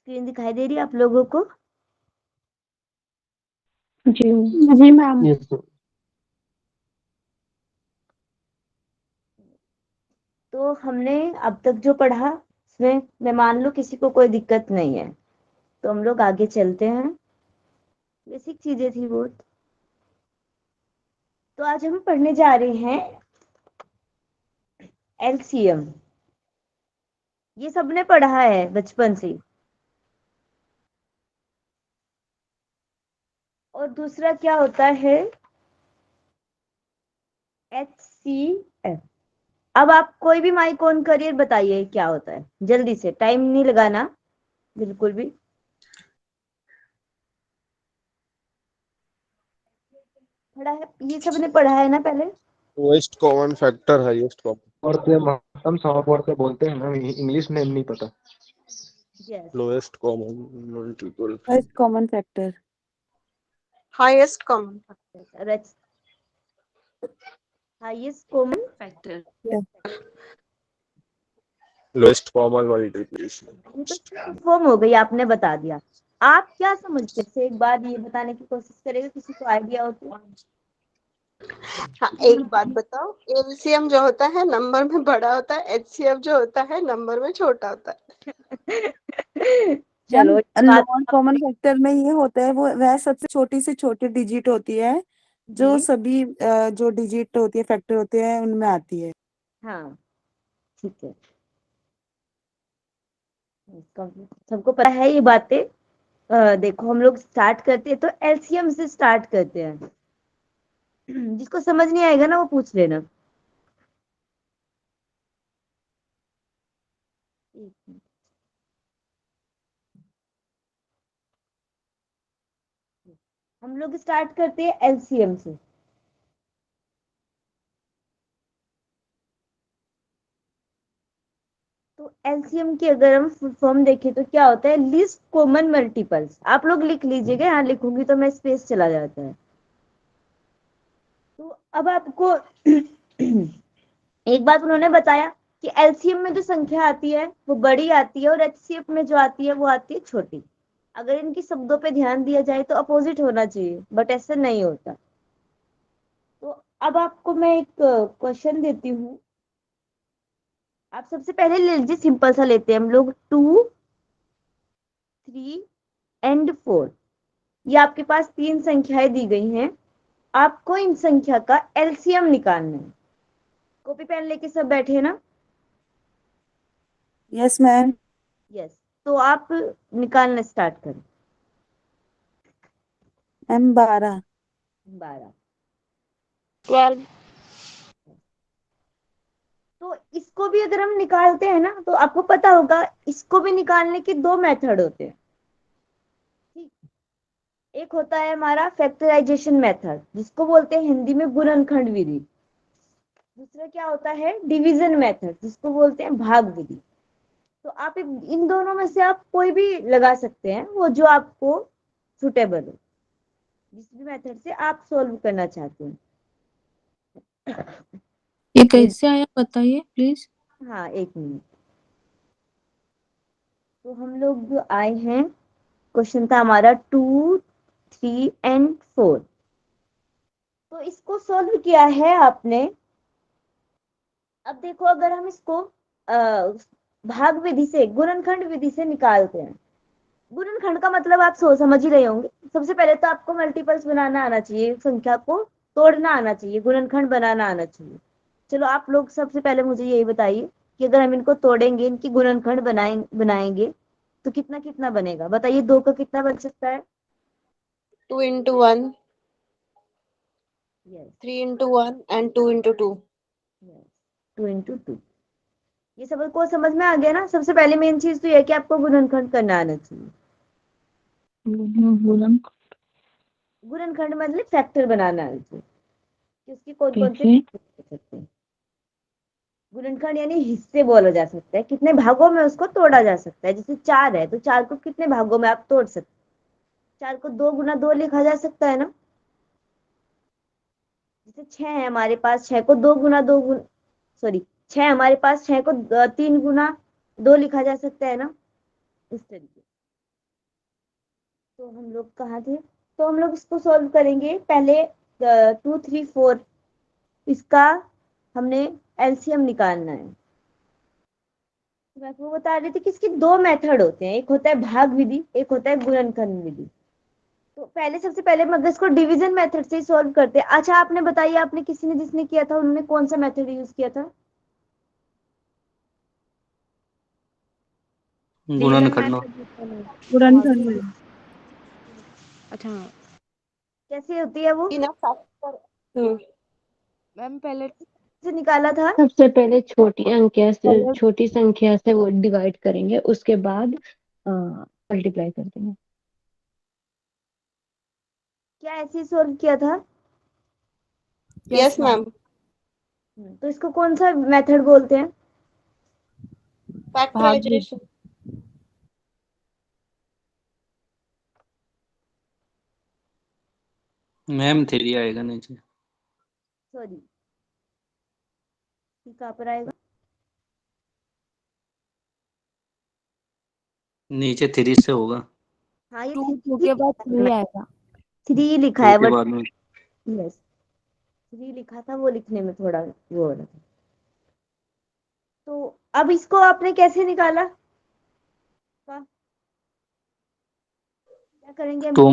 Screen दिखाई दे रही है आप लोगों को? जी जी मैम। तो हमने अब तक जो पढ़ा उसमें मैं मान लो किसी को कोई दिक्कत नहीं है तो हम लोग आगे चलते हैं। बेसिक चीजें थी वो। तो आज हम पढ़ने जा रहे हैं एलसीएम। ये सबने पढ़ा है बचपन से ही। और दूसरा क्या होता है? HCF। अब आप कोई भी माइक ऑन करिए, बताइए क्या होता है जल्दी से, टाइम नहीं लगाना बिल्कुल भी। पढ़ा है, ये सबने पढ़ा है ना पहले? Lowest common factor, highest common. और से हम सॉफ्ट वर्ड से बोलते हैं ना, इंग्लिश नेम नहीं पता। Yes. Lowest common multiple. First common factor. Highest common highest common factor. Lowest common multiplication. ये तो फॉर्म हो गई, आपने बता दिया। आप क्या समझते हैं? एक बार ये बताने की कोशिश करेगा, किसी को आइडिया हो तो। हाँ, एक बात बताओ, एलसीएम जो होता है नंबर में बड़ा होता है, एचसीएफ जो होता है नंबर में छोटा होता है। चलो नॉन कॉमन फैक्टर में ये होता है, वो वह सबसे छोटी से छोटी डिजिट होती है जो सभी जो डिजिट होती है फैक्टर होते हैं उनमें आती है। हाँ ठीक है, सबको पता है ये बातें। देखो हम लोग स्टार्ट करते हैं तो एलसीएम से स्टार्ट करते हैं। जिसको समझ नहीं आएगा ना वो पूछ लेना। हम लोग स्टार्ट करते हैं एलसीएम से। तो एलसीएम की अगर हम फुल फॉर्म देखें तो क्या होता है? Least common multiples. आप लोग लिख लीजिएगा, यहाँ लिखूंगी तो मैं स्पेस चला जाता है। तो अब आपको एक बात उन्होंने बताया कि एलसीएम में जो संख्या आती है वो बड़ी आती है और एचसीएफ में जो आती है वो आती है छोटी। अगर इनकी शब्दों पे ध्यान दिया जाए तो अपोजिट होना चाहिए, बट ऐसा नहीं होता। तो अब आपको मैं एक क्वेश्चन देती हूँ। आप सबसे पहले ले लीजिए, सिंपल सा लेते हैं हम लोग। 2, 3 एंड 4। ये आपके पास तीन संख्याएं दी गई हैं। आपको इन संख्या का एलसीएम निकालना है। कॉपी पेन लेके सब बैठे हैं ना? Yes ma'am. यस। तो आप निकालना स्टार्ट करें। मैम 12। 12। 12। तो इसको भी अगर हम निकालते हैं ना तो आपको पता होगा इसको भी निकालने के दो मेथड होते हैं। ठीक। एक होता है हमारा फैक्टराइजेशन मेथड, जिसको बोलते हैं हिंदी में गुणनखंड विधि। दूसरा क्या होता है? डिवीजन मेथड, जिसको बोलते हैं भाग विधि। तो आप इन दोनों में से आप कोई भी लगा सकते हैं, वो जो आपको सुटेबल हो, जिस भी मेथड से आप सोल्व करना चाहते हैं। ये कैसे आया बताइए प्लीज। हाँ एक मिनट। तो हम लोग आए हैं, क्वेश्चन था हमारा 2, 3 एंड 4। तो इसको सोल्व किया है आपने। अब देखो अगर हम इसको भाग विधि से, गुणनखंड विधि से निकालते हैं। गुणनखंड का मतलब आप समझ ही रहे होंगे। सबसे पहले तो आपको मल्टीपल्स बनाना आना चाहिए, संख्या को तोड़ना आना चाहिए, गुणनखंड बनाना आना चाहिए। चलो आप लोग सबसे पहले मुझे यही बताइए कि अगर हम इनको तोड़ेंगे, इनकी गुणनखंड बनाएंगे तो कितना कितना बनेगा? बताइए, 2 का कितना बन सकता है? 2 into 1, yes 3 into 1 and 2 into 2। 2 into 2। ये सबको समझ में आ गया ना? सबसे पहले मेन चीज तो ये है कि आपको गुणनखंड करना आना चाहिए। गुणनखंड मतलब फैक्टर बनाना आना चाहिए कि उसकी कौन कौन से सकते हैं। गुणनखंड यानी हिस्से बोला जा सकता है, कितने भागों में उसको तोड़ा जा सकता है। जैसे 4 है तो 4 को कितने भागों में आप तोड़ सकते हैं? 4 को 2 गुना 2 लिखा जा सकता है ना? जैसे 6 है हमारे पास, 6 को 2 गुना 2 सॉरी 6 हमारे पास, 6 को 3 गुना 2 लिखा जा सकता है ना? इस तरीके। तो हम लोग कहाँ थे? तो हम लोग इसको सॉल्व करेंगे पहले। 2 3 4 इसका हमने एलसीएम निकालना है। तो मैं आपको बता रही थी कि इसके दो मेथड होते हैं, एक होता है भाग विधि, एक होता है गुणनखंड विधि। तो पहले सबसे पहले हम अगर इसको डिवीजन मेथड से सॉल्व करते हैं। अच्छा आपने बताइए, आपने किसी ने जिसने किया था उन्होंने कौन सा मेथड यूज किया था? गुणनखंड। गुणनखंड में अच्छा कैसे होती है वो? बिना फैक्टर मैम पहले से निकाला था? सबसे पहले पहले छोटी संख्या से वो डिवाइड करेंगे, उसके बाद मल्टीप्लाई कर देंगे। क्या ऐसे सॉल्व किया था? Yes ma'am. तो इसको कौन सा मेथड बोलते हैं? फैक्टराइजेशन। मैम 3 आएगा नीचे। सॉरी, कहाँ पर आएगा? नीचे 3 से होगा। हाँ ये 2 के बाद 3 आएगा। 3 लिखा 2 है के बट बाद में यस 3 लिखा था, वो लिखने में थोड़ा वो हो रहा था। तो अब इसको आपने कैसे निकाला? क्या करेंगे हम? 2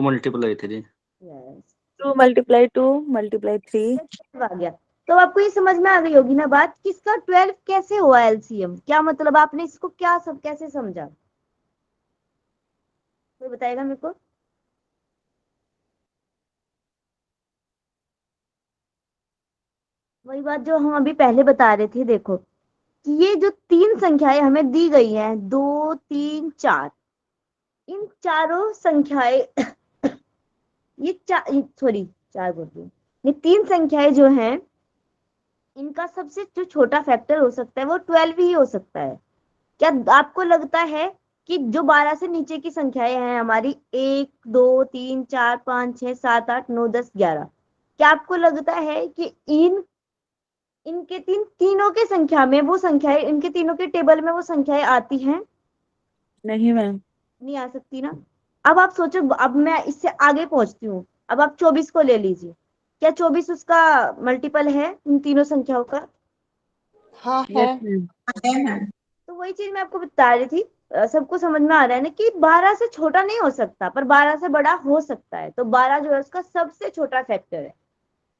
मल्टीप्लाई 3। Yes 2 multiply 2 multiply 3। आ गया। तो आपको ये समझ में आ गई होगी ना बात, किसका 12 कैसे हुआ एलसीएम, क्या मतलब आपने इसको क्या सब कैसे समझा? कोई बताएगा मेरे को? वही बात जो हम अभी पहले बता रहे थे, देखो कि ये जो 3 संख्याएं हमें दी गई हैं, 2 3 4, इन चारों संख्याएं ये सॉरी 4 बोल रही हूँ, ये 3 संख्याएं जो हैं इनका सबसे जो छोटा फैक्टर हो सकता है वो 12 ही हो सकता है। क्या आपको लगता है कि जो 12 से नीचे की संख्याएं हैं हमारी 1 2 3 4 5 6 7 8 9 10 11, क्या आपको लगता है कि इनके तीनों के संख्या में वो संख्याएं, इनके तीनों के टेबल में वो संख्याएं आती हैं? नहीं मैम। नहीं आ सकती ना। अब आप सोचो, अब मैं इससे आगे पहुंचती हूँ। अब आप 24 को ले लीजिए, क्या 24 उसका मल्टीपल है इन तीनों संख्याओं का? हाँ है। Yes ma'am. तो वही चीज मैं आपको बता रही थी। सबको समझ में आ रहा है ना कि 12 से छोटा नहीं हो सकता पर 12 से बड़ा हो सकता है। तो 12 जो है उसका सबसे छोटा फैक्टर है।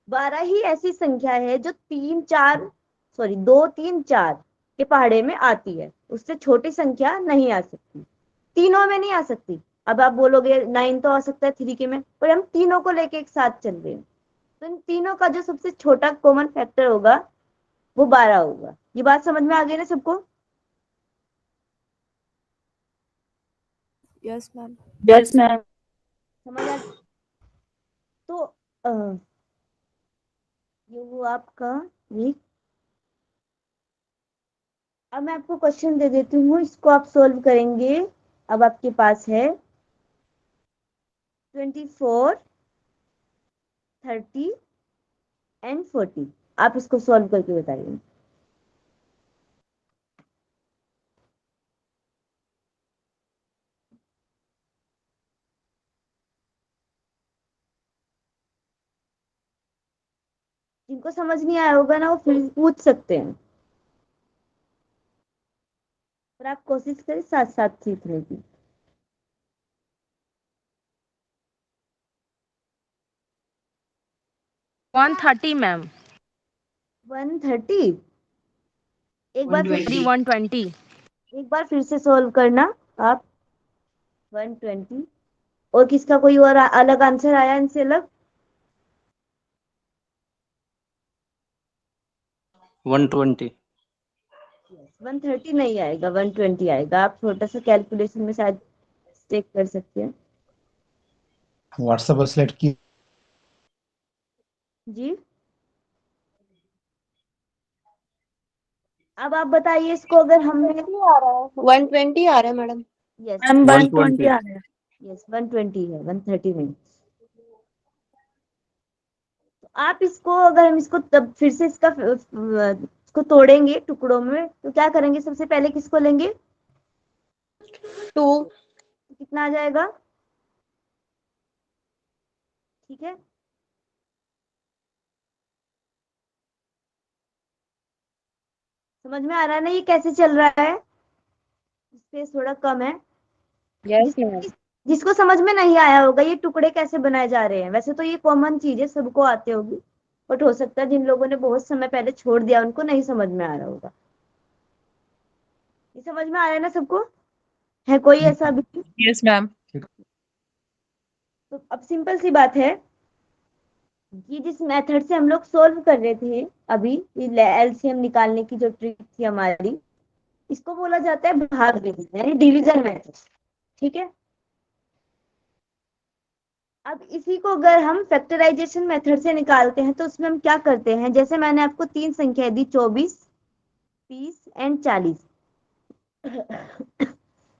12 ही ऐसी संख्या है जो 2 3 4 के पहाड़े में आती है, उससे छोटी संख्या नहीं आ सकती, तीनों में नहीं आ सकती। अब आप बोलोगे 9 तो आ सकता है 3 के में, पर हम तीनों को लेके एक साथ चल रहे हैं। तो इन तीनों का जो सबसे छोटा कॉमन फैक्टर होगा वो 12 होगा। ये बात समझ में आ गई ना सबको? Yes ma'am. Yes ma'am. समझ आ? तो ये वो आपका ये। अब मैं आपको क्वेश्चन दे देती हूँ, इसको आप सोल्व करेंगे। अब आपके पास है 24 30 एंड 40। आप इसको सॉल्व करके बताइए। जिनको समझ नहीं आया होगा ना वो फिर पूछ सकते हैं, पर आप कोशिश करें साथ साथ सीखने की। 130 मैम। 130। एक बार फिर 120। एक बार फिर से सॉल्व करना आप। 120। और किसका कोई और अलग आंसर आया इनसे अलग? 120। 130 नहीं आएगा, 120 आएगा। आप छोटा सा कैलकुलेशन में शायद चेक कर सकते हैं। व्हाट्सएप पर सिलेक्ट की जी अब आप बताइए इसको अगर हमने। 120 आ रहा है, 120 आ रहा है मैडम। Yes ma'am 120 120। आ रहा है। यस 120 है, 130 नहीं। तो आप इसको अगर हम इसको तब फिर से इसको तोड़ेंगे टुकड़ों में तो क्या करेंगे? सबसे पहले किसको लेंगे? 2 कितना आ जाएगा? ठीक है। समझ में आ रहा है ना ये कैसे चल रहा है? स्पेस थोड़ा कम है। Yes ma'am. जिसको समझ में नहीं आया होगा ये टुकड़े कैसे बनाए जा रहे हैं, वैसे तो ये कॉमन चीज है, सबको आते होगी, बट हो सकता है जिन लोगों ने बहुत समय पहले छोड़ दिया उनको नहीं समझ में आ रहा होगा। ये समझ में आ रहा है ना सबको? है कोई ऐसा अभी? Yes ma'am. तो अब सिंपल सी बात है कि जिस मेथड से हम लोग सोल्व कर रहे थे अभी, एलसीएम निकालने की जो ट्रिक थी हमारी, इसको बोला जाता है भाग विधि यानी डिवीजन मेथड। ठीक है। अब इसी को अगर हम फैक्टराइजेशन मेथड से निकालते हैं तो उसमें हम क्या करते हैं, जैसे मैंने आपको 3 संख्या दी 24, 30 एंड 40।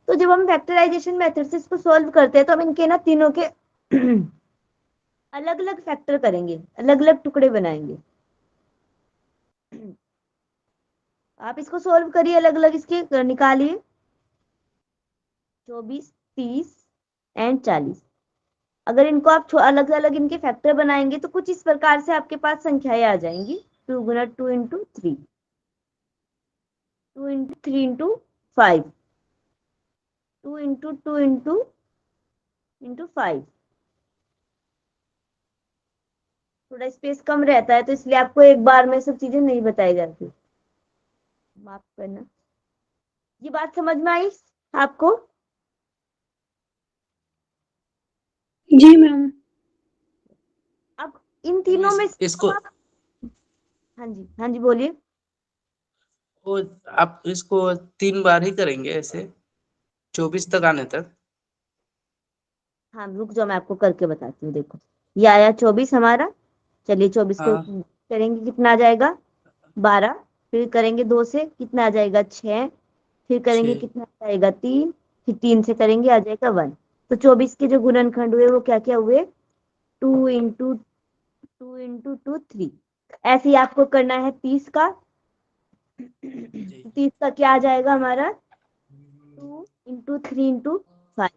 तो जब हम फैक्टराइजेशन मेथड से इसको सॉल्व करते हैं तो हम इनके ना तीनों के अलग अलग फैक्टर करेंगे, अलग अलग टुकड़े बनाएंगे। आप इसको सॉल्व करिए, अलग अलग इसके निकालिए, 24, 30 एंड 40। अगर इनको आप अलग अलग इनके फैक्टर बनाएंगे तो कुछ इस प्रकार से आपके पास संख्याएं आ जाएंगी। 2 गुना 2 into 3, 2 into 3 into 5, 2 into 2 into 5। थोड़ा स्पेस कम रहता है तो इसलिए आपको एक बार में सब चीजें नहीं बताई जाती, माफ करना। ये बात समझ में आई आपको? जी मैम। अब इन तीनों में से इसको आप, हाँ जी बोलिए। वो आप इसको 3 बार ही करेंगे ऐसे 24 तक आने तक? हाँ रुक जाओ, मैं आपको करके बताती हूँ। देखो ये आया 24 हमारा, चलिए 24 को हाँ करेंगे कितना आ जाएगा 12, फिर करेंगे 2 से कितना आ जाएगा 6, फिर करेंगे 6। कितना आ जाएगा 3, फिर 3 से करेंगे आ जाएगा 1। तो 24 के जो गुणनखंड हुए वो क्या क्या हुए, 2 इंटू 2 इंटू 2 3। ऐसे ही आपको करना है 30 का। 30 का क्या आ जाएगा हमारा 2 इंटू 3 इंटू 5।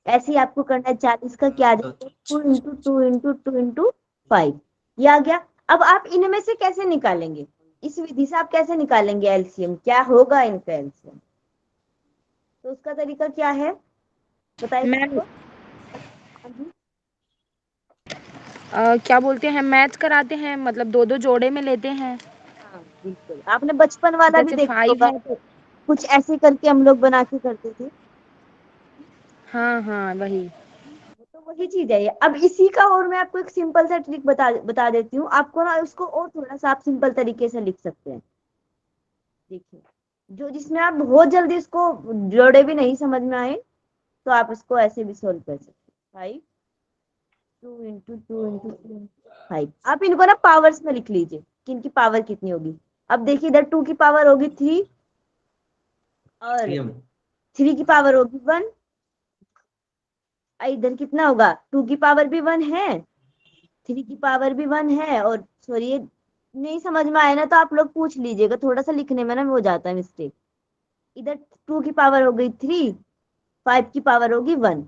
ऐसे ही आपको करना है 40 का, क्या आ जाएगा 2 इंटू 2 इंटू 2 इंटू 5। ये आ गया। अब आप इनमें से कैसे निकालेंगे, इस विधि से आप कैसे निकालेंगे एलसीएम, क्या होगा इनका एलसीएम? तो उसका तरीका क्या है बताइए मैम सबको। हाँ जी। क्या बोलते हैं, मैच कराते हैं, मतलब दो दो जोड़े में लेते हैं। हाँ बिल्कुल, आपने बचपन वाला भी जैसे देखा 5 होगा, है तो कुछ ऐसे करके हम लोग बना के करते थे। हाँ हाँ वही। तो वही चीज है ये। अब इसी का और मैं आपको एक सिंपल सा ट्रिक बता देती हूँ आपको ना, उसको और थोड़ा सा आप सिंपल तरीके से लिख सकते हैं। देखिए, जो जिसमें आप बहुत जल्दी इसको जोड़े भी नहीं समझ में आए तो आप इसको ऐसे भी सोल्व कर सकते हैं। 5, 2 इंटू 2 इंटू 5। आप इनको ना पावर्स में लिख लीजिए कि इनकी पावर कितनी होगी। अब देखिए इधर 2 की पावर होगी 3 और 3 की पावर होगी 1। इधर कितना होगा, 2 की पावर भी 1 है, 3 की पावर भी 1 है, और सॉरी ये नहीं समझ में आया ना तो आप लोग पूछ लीजिएगा, थोड़ा सा लिखने में ना हो जाता है मिस्टेक। इधर 2 की पावर हो गई 3, 5 की पावर होगी 1।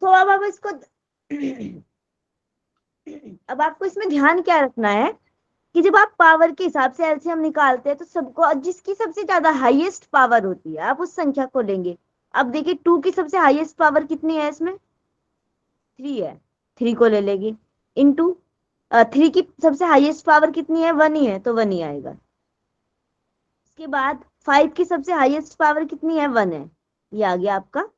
तो अब इसको अब आपको इसमें ध्यान क्या रखना है कि जब आप पावर के हिसाब से एलसीएम निकालते हैं तो सबको जिसकी सबसे ज्यादा हाईएस्ट पावर होती है आप उस संख्या को लेंगे। अब देखिए 2 की सबसे हाईएस्ट पावर कितनी है इसमें, 3 है, 3 को ले लेगी। इंटू 3 की सबसे हाईएस्ट पावर कितनी है, 1 ही है, तो 1 ही आएगा। उसके बाद 5 की सबसे हाईएस्ट पावर कितनी है, 1 है, ये आ गया आपका।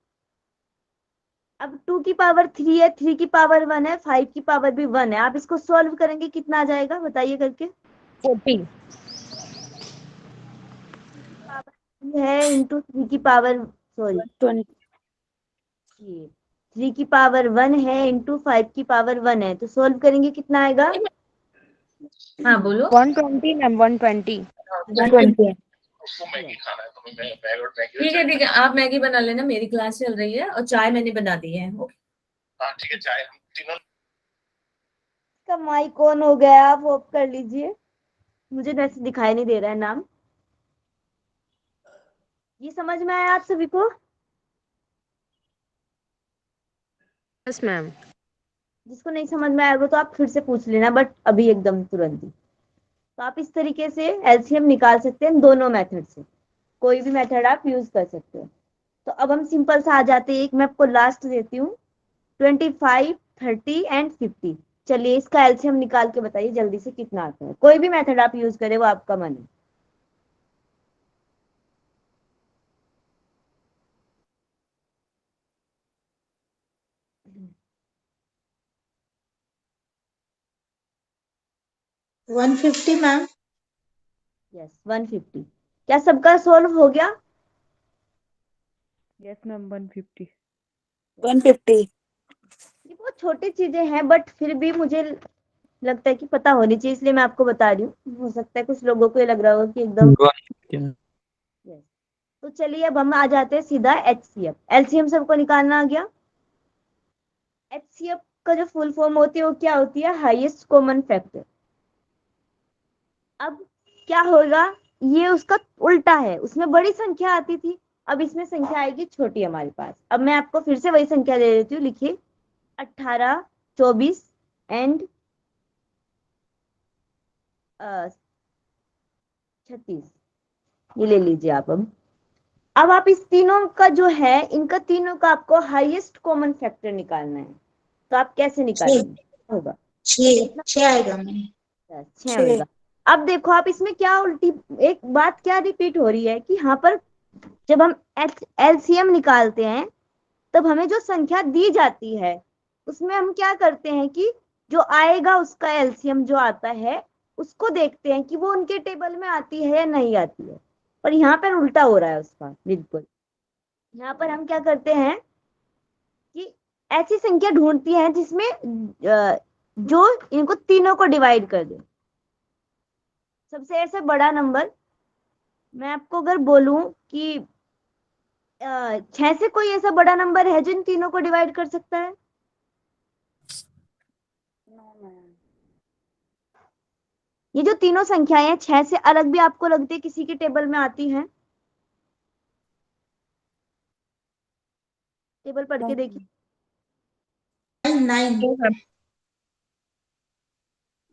अब 2 की पावर 3 है, 3 की पावर 1 है, 5 की पावर भी 1 है। आप इसको सॉल्व करेंगे कितना आ जाएगा बताइए करके। 40। पावर है इंटू 3 की पावर, सॉरी 20। 3 की पावर 1 है इंटू 5 की पावर 1 है, तो सॉल्व करेंगे कितना आएगा। हाँ बोलो। 120 मैम, 120। 120 है। ठीक है आप मैगी बना लेना, मेरी क्लास चल रही है और चाय मैंने बना दी है। ओके। इसका माइक ऑन हो गया, आप ऑफ कर लीजिए, मुझे वैसे दिखाई नहीं दे रहा है नाम। ये समझ में आया आप सभी को? Yes ma'am. जिसको नहीं समझ में आएगा तो आप फिर से पूछ लेना, बट अभी एकदम तुरंत ही। तो आप इस तरीके से एलसीएम निकाल सकते हैं दोनों मेथड से, कोई भी मेथड आप यूज कर सकते हो। तो अब हम सिंपल सा आ जाते हैं, एक मैं आपको लास्ट देती हूँ, 25, 30 एंड 50। चलिए इसका एलसीएम निकाल के बताइए जल्दी से कितना आता है। कोई भी मेथड आप यूज करें वो आपका मन है। One 150 ma'am. यस 150। क्या सबका सोल्व हो गया? Yes ma'am 150। 150। ये बहुत छोटी चीजें हैं बट फिर भी मुझे लगता है कि पता होनी चाहिए, इसलिए मैं आपको बता रही हूँ। हो सकता है कुछ लोगों को ये लग रहा होगा कि एकदम। Yes. तो चलिए अब हम आ जाते हैं सीधा एचसीएफ। एलसीएम सबको निकालना आ गया। एचसीएफ का जो फुल फॉर्म होती है वो क्या होती है? Highest common factor. अब क्या होगा, ये उसका उल्टा है, उसमें बड़ी संख्या आती थी, अब इसमें संख्या आएगी छोटी हमारे पास। अब मैं आपको फिर से वही संख्या दे देती हूँ, लिखिए 18, 24 एंड 36। ये ले लीजिए आप। अब आप इस तीनों का जो है, इनका तीनों का आपको हाईएस्ट कॉमन फैक्टर निकालना है। तो आप कैसे निकालेंगे? होगा 6 आएगा मैम। 6 होगा। अब देखो आप इसमें क्या उल्टी एक बात क्या रिपीट हो रही है कि यहाँ पर जब हम एलसीएम निकालते हैं तब हमें जो संख्या दी जाती है उसमें हम क्या करते हैं कि जो आएगा उसका एलसीएम जो आता है उसको देखते हैं कि वो उनके टेबल में आती है या नहीं आती है। पर यहाँ पर उल्टा हो रहा है उसका, बिल्कुल। यहाँ पर हम क्या करते हैं कि ऐसी संख्या ढूंढती है जिसमें जो इनको तीनों को डिवाइड कर दे। सबसे ऐसा बड़ा नंबर मैं आपको अगर बोलूं कि 6 से कोई ऐसा बड़ा नंबर है जो इन तीनों को डिवाइड कर सकता है? ये जो तीनों संख्याएं हैं 6 से अलग भी आपको लगती है किसी के टेबल में आती हैं? टेबल पढ़ के देखिए।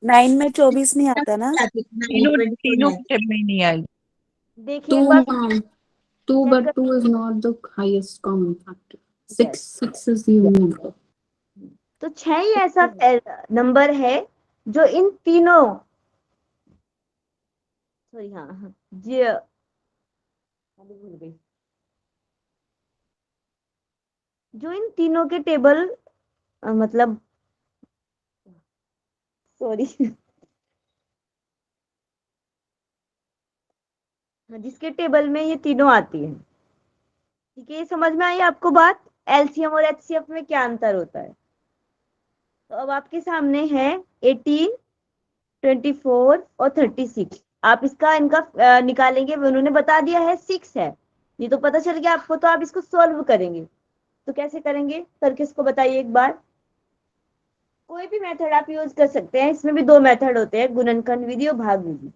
9 में 24 नहीं आता ना? तीनों टेबल में नहीं आएगी। देखिए एक बार। 2 but 2 is not the highest common factor. 6 is the only number. तो 6 ही ऐसा नंबर है जो इन तीनों, सॉरी हाँ जी भूल गई, जो इन तीनों के टेबल मतलब सॉरी जिसके टेबल में ये तीनों आती है। ठीक है, ये समझ में आई आपको बात? एलसीएम और एचसीएफ में क्या अंतर होता है? तो अब आपके सामने है 18, 24 और 36। आप इसका इनका निकालेंगे, उन्होंने बता दिया है 6 है, ये तो पता चल गया आपको। तो आप इसको सॉल्व करेंगे, तो कैसे करेंगे करके इसको बताइए एक बार। कोई भी मेथड आप यूज कर सकते हैं, इसमें भी 2 मेथड होते हैं, गुणनखंड विधि और भाग विधि।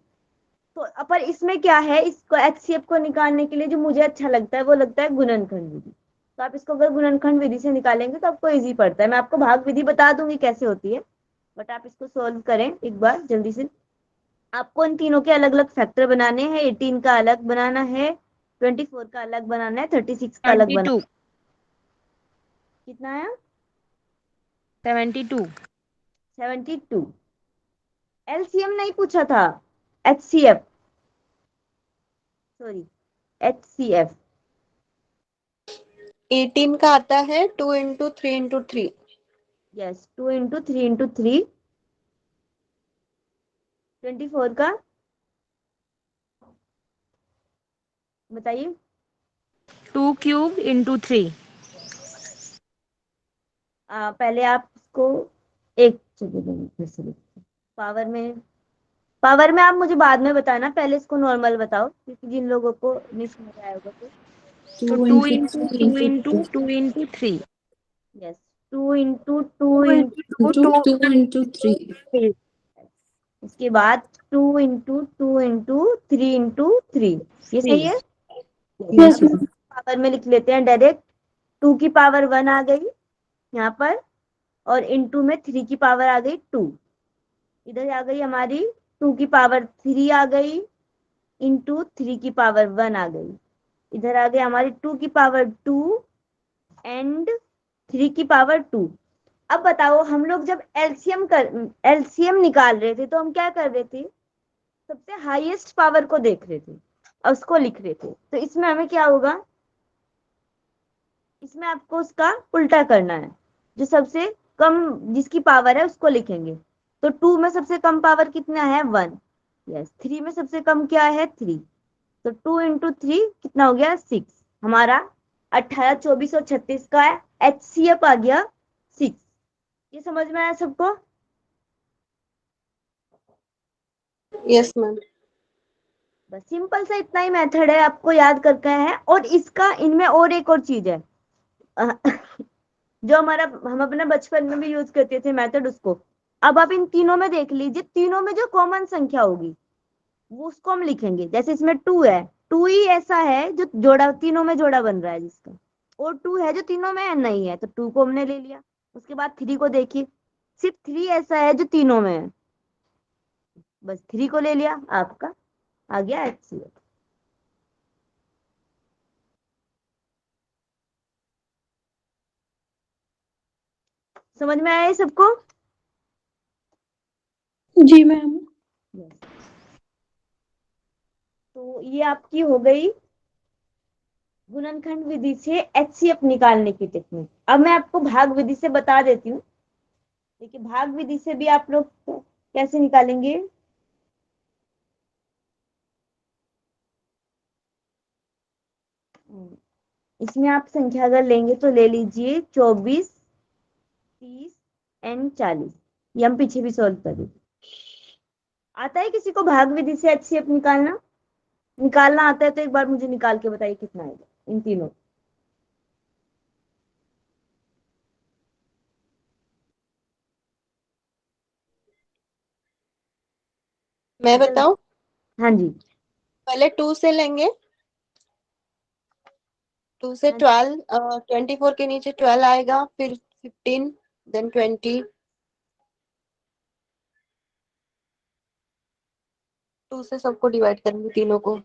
तो पर इसमें क्या है, इसको एचसीएफ को निकालने के लिए जो मुझे अच्छा लगता है वो लगता है गुणनखंड विधि। तो आप इसको अगर गुणनखंड विधि से निकालेंगे तो आपको इजी पड़ता है। मैं आपको भाग विधि बता दूंगी कैसे होती है, बट आप इसको सोल्व करें एक बार जल्दी से। आपको इन तीनों के अलग अलग फैक्टर बनाने हैं। 18 का अलग बनाना है, 24 का अलग बनाना है, 36 का अलग बनाना है। कितना है? 72। 72। एलसीएम नहीं पूछा था, एचसीएफ, सॉरी एचसीएफ। 18 का आता है 2 into 3 into 3। Yes 2 into 3 into 3। 24 का बताइए। 2 cube into 3। पहले आप इसको एक फिर से पावर में आप मुझे बाद में बताना, पहले इसको नॉर्मल बताओ क्योंकि जिन लोगों को नहीं समझ आया होगा तो 2 into 2 into 2 into 3। Yes 2 into 2 into 2 into 3। इसके बाद 2 into 2 into 3 into 3। ये सही है? पावर में लिख लेते हैं डायरेक्ट। 2 की पावर 1 आ गई यहाँ पर, और इनटू में 3 की पावर आ गई 2, इधर आ गई हमारी 2 की पावर 3 आ गई, इंटू 3 की पावर 1 आ गई, इधर आ गई हमारी 2 की पावर 2 एंड 3 की पावर 2। अब बताओ, हम लोग जब एलसीएम निकाल रहे थे तो हम क्या कर रहे थे, सबसे हाईएस्ट पावर को देख रहे थे और उसको लिख रहे थे। तो इसमें हमें क्या होगा, इसमें आपको उसका उल्टा करना है, जो सबसे कम जिसकी पावर है उसको लिखेंगे। तो 2 में सबसे कम पावर कितना है 1, यस। 3 में सबसे कम क्या है 3, तो 2 इंटू 3 कितना हो गया 6, हमारा 18, 24 और 36 का HCF आ गया 6। ये समझ में आया सबको? Yes ma'am. बस सिंपल सा इतना ही मेथड है, आपको याद करके है। और इसका इनमें और एक और चीज है जो हम अपने बचपन में भी यूज करते थे मेथड, उसको अब आप इन तीनों में देख लीजिए, तीनों में जो कॉमन संख्या होगी वो उसको हम लिखेंगे। जैसे इसमें 2 है, 2 ही ऐसा है जो जोड़ा, तीनों में जोड़ा बन रहा है जिसका, और 2 है जो तीनों में नहीं है, तो 2 को हमने ले लिया। उसके बाद 3 को देखिए, सिर्फ 3 ऐसा है जो तीनों में है, बस 3 को ले लिया, आपका आ गया HCF। समझ में आया ये सबको? जी मैम। तो ये आपकी हो गई गुणनखंड विधि से HCF निकालने की टेक्निक। अब मैं आपको भाग विधि से बता देती हूँ। देखिए, भाग विधि से भी आप लोग कैसे निकालेंगे। इसमें आप संख्या अगर लेंगे तो ले लीजिए 24, 30 एंड 40। ये हम पीछे भी सॉल्व करेंगे। आता है किसी को भाग विधि से HCF निकालना आता है तो एक बार मुझे निकाल के बताइए कितना आएगा इन तीनों। मैं बताऊं? हाँ जी। पहले 2 से लेंगे, 2 से 12, 24 के नीचे 12 आएगा, फिर 15, देन 20, 2 से सबको डिवाइड करेंगे तीनों को।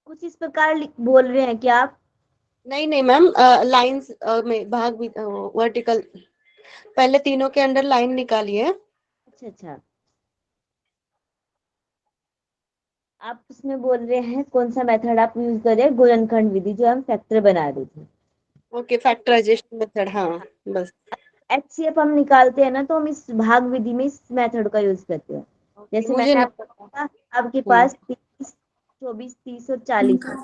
कुछ इस प्रकार बोल रहे हैं क्या आप? नहीं नहीं मैम, लाइंस में भाग भी वर्टिकल, पहले तीनों के अंडर लाइन निकालिए। अच्छा अच्छा, आप उसमें बोल रहे हैं कौन सा मेथड आप यूज कर रहे हैं? गुणनखंड विधि, जो हम फैक्टर बना रहे थे। ओके, फैक्टराइजेशन मेथड, हाँ बस। HCF हम निकालते हैं ना, तो हम इस भाग विधि में इस मेथड का यूज करते हैं। जैसे मुझे मैंने नहीं आपको पता। कहा, आपके पास 30, 24, 30 और 40 है,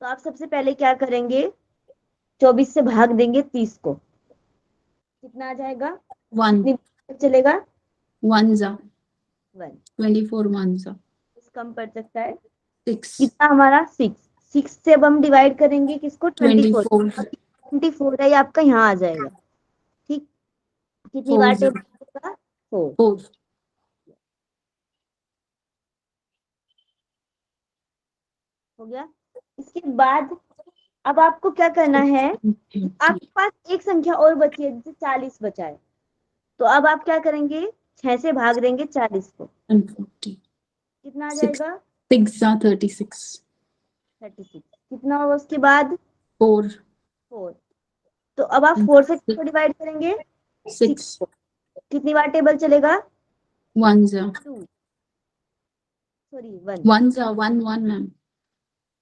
तो आप सबसे पहले क्या करेंगे, 24 से भाग देंगे 30 को, कितना आ जाएगा? 1 कितनी चलेगा? 1 जा 1। 24 1 जा कम पड़ सकता है 6 कितना हमारा 6। 6 से अब हम डिवाइड करेंगे किसको? 24। 24 है, ये आपका यहाँ आ जाएगा। ठीक, कितनी बार टेबल आएगा? 4। हो गया। इसके बाद अब आपको क्या करना है, आपके पास एक संख्या और बची है, जैसे 40 बचा है, तो अब आप क्या करेंगे, 6 से भाग देंगे 40 को, कितना आ जाएगा? 6 जा 36 कितना होगा उसके बाद? 4 तो अब आप 4 से किसको डिवाइड करेंगे? 6 को। कितनी बार टेबल चलेगा? 1 जा 2, सॉरी 1 जा 1 1 मैम।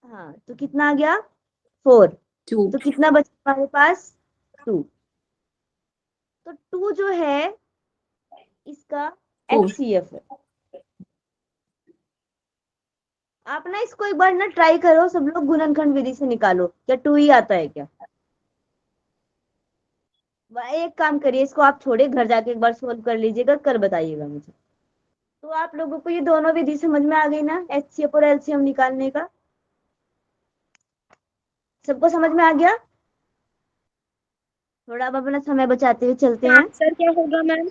हाँ, तो कितना आ गया? 4। 2 तो कितना बचा हमारे पास? 2। तो 2 जो है इसका HCF है। आप ना इसको एक बार ना ट्राई करो, सब लोग गुणनखंड विधि से निकालो, क्या 2 ही आता है क्या? एक काम करिए, इसको आप छोड़िए, घर जाके एक बार सोल्व कर लीजिएगा, कर बताइएगा मुझे। तो आप लोगों को ये दोनों विधि समझ में आ गई ना, HCF और LCM निकालने का? सबको समझ में आ गया? थोड़ा अब अपना समय बचाते हुए चलते हैं। आंसर क्या होगा मैम?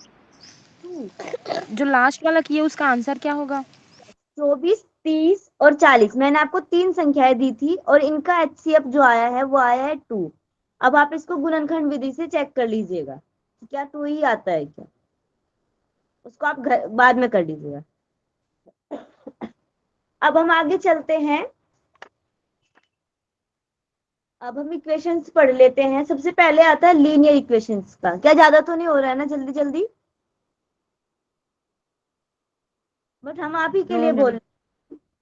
जो लास्ट वाला किया उसका आंसर क्या होगा? 24, 30 और 40, मैंने आपको 3 संख्याएं दी थी और इनका HCF जो आया है वो आया है 2। अब आप इसको गुणनखंड विधि से चेक कर लीजिएगा कि क्या 2 ही आता है क्या, उसको आप बाद में कर लीजिएगा। अब हम आगे चलते हैं, अब हम इक्वेशंस पढ़ लेते हैं। सबसे पहले आता है लीनियर इक्वेशंस का। क्या ज्यादा तो नहीं हो रहा है ना, जल्दी जल्दी, बट हम आप ही के लिए बोल,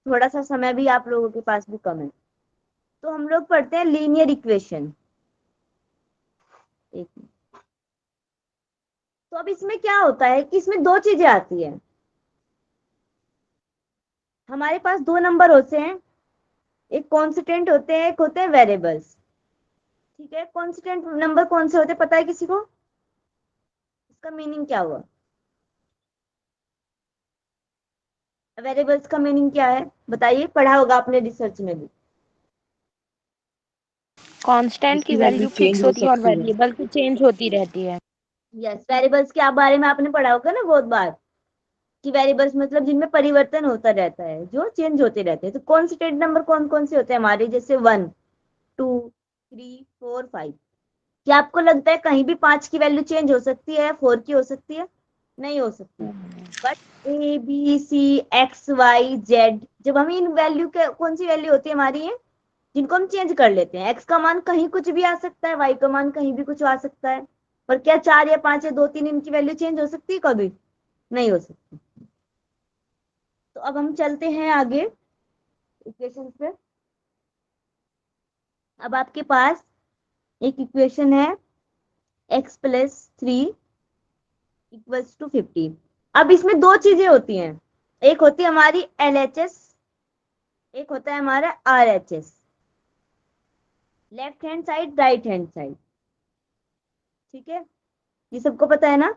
थोड़ा सा समय भी आप लोगों के पास भी कम है, तो हम लोग पढ़ते हैं लीनियर इक्वेशन। एक मिनट। तो अब इसमें क्या होता है कि इसमें 2 चीजें आती है। हमारे पास 2 नंबर होते हैं, एक कांस्टेंट होते हैं, एक होते हैं वेरिएबल्स। ठीक है, कांस्टेंट नंबर कौन से होते हैं पता है किसी को? इसका मीनिंग क्या हुआ? वेरिएबल्स का मीनिंग क्या है बताइए, पढ़ा होगा आपने रिसर्च में भी। कांस्टेंट की वैल्यू फिक्स होती है और वेरिएबल की चेंज होती रहती है। यस, वेरिएबल्स के बारे में आपने पढ़ा होगा ना बहुत बार, कि वेरिएबल्स मतलब जिनमें परिवर्तन होता रहता है, जो चेंज होते रहते हैं। तो कांस्टेंट नंबर कौन कौन से होते हैं हमारे, जैसे 1 2 3 4 5। क्या आपको लगता है कहीं भी 5 की वैल्यू चेंज हो सकती है, 4 की हो सकती है? नहीं हो सकती। But A B C X Y Z, जब हम इन वैल्यू के, कौन सी वैल्यू होती है हमारी है जिनको हम चेंज कर लेते हैं। एक्स का मान कहीं कुछ भी आ सकता है, वाई का मान कहीं भी कुछ आ सकता है, पर क्या 4 या 5 या 2 3 इनकी वैल्यू चेंज हो सकती है? कभी नहीं हो सकती। तो अब हम चलते हैं आगे इक्वेशन पे। अब आपके पास एक इक्वेशन है x + 3 = 15। अब इसमें 2 चीजें होती हैं, एक होती है हमारी LHS, एक होता है हमारा RHS, left hand side right hand side. ठीक है, ये सबको पता है ना?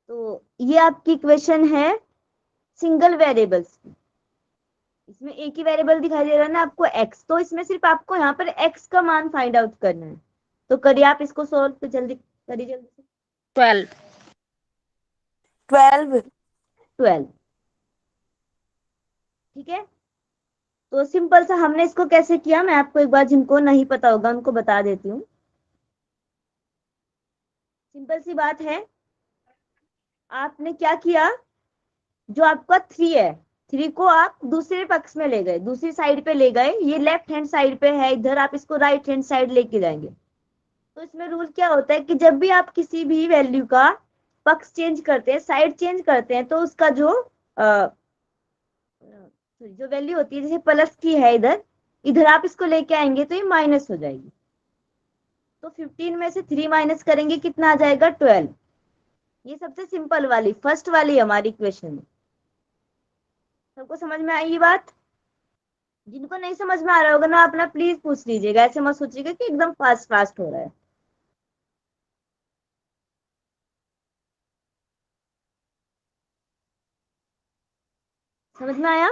तो ये आपकी इक्वेशन है सिंगल वेरिएबल्स की। इसमें एक ही वेरिएबल दिखाई दे रहा है ना आपको, x, तो इसमें सिर्फ आपको यहाँ पर x का मान फाइंड आउट करना है। तो करिए आप इसको सॉल्व, तो जल्दी करिए, जल्दी से। 12। ठीक है, तो सिंपल सा हमने इसको कैसे किया, मैं आपको एक बार, जिनको नहीं पता होगा उनको बता देती हूँ। सिंपल सी बात है, आपने क्या किया, जो आपका 3 है, 3 को आप दूसरे पक्ष में ले गए, दूसरी साइड पे ले गए। ये लेफ्ट हैंड साइड पे है, इधर आप इसको राइट हैंड साइड लेके जाएंगे। तो इसमें रूल क्या होता है कि जब भी आप किसी भी वैल्यू का पक्ष चेंज करते हैं, साइड चेंज करते हैं, तो उसका जो वैल्यू होती है, जैसे प्लस की है इधर, इधर आप इसको लेके आएंगे तो ये माइनस हो जाएगी। तो 15 में से 3 माइनस करेंगे, कितना आ जाएगा? 12। ये सबसे सिंपल वाली, फर्स्ट वाली हमारी इक्वेशन है। सबको समझ में आई ये बात? जिनको नहीं समझ में आ रहा होगा ना, अपना प्लीज पूछ लीजिएगा, ऐसे मत सोचिएगा कि एकदम फास्ट फास्ट हो रहा है। समझ में आया?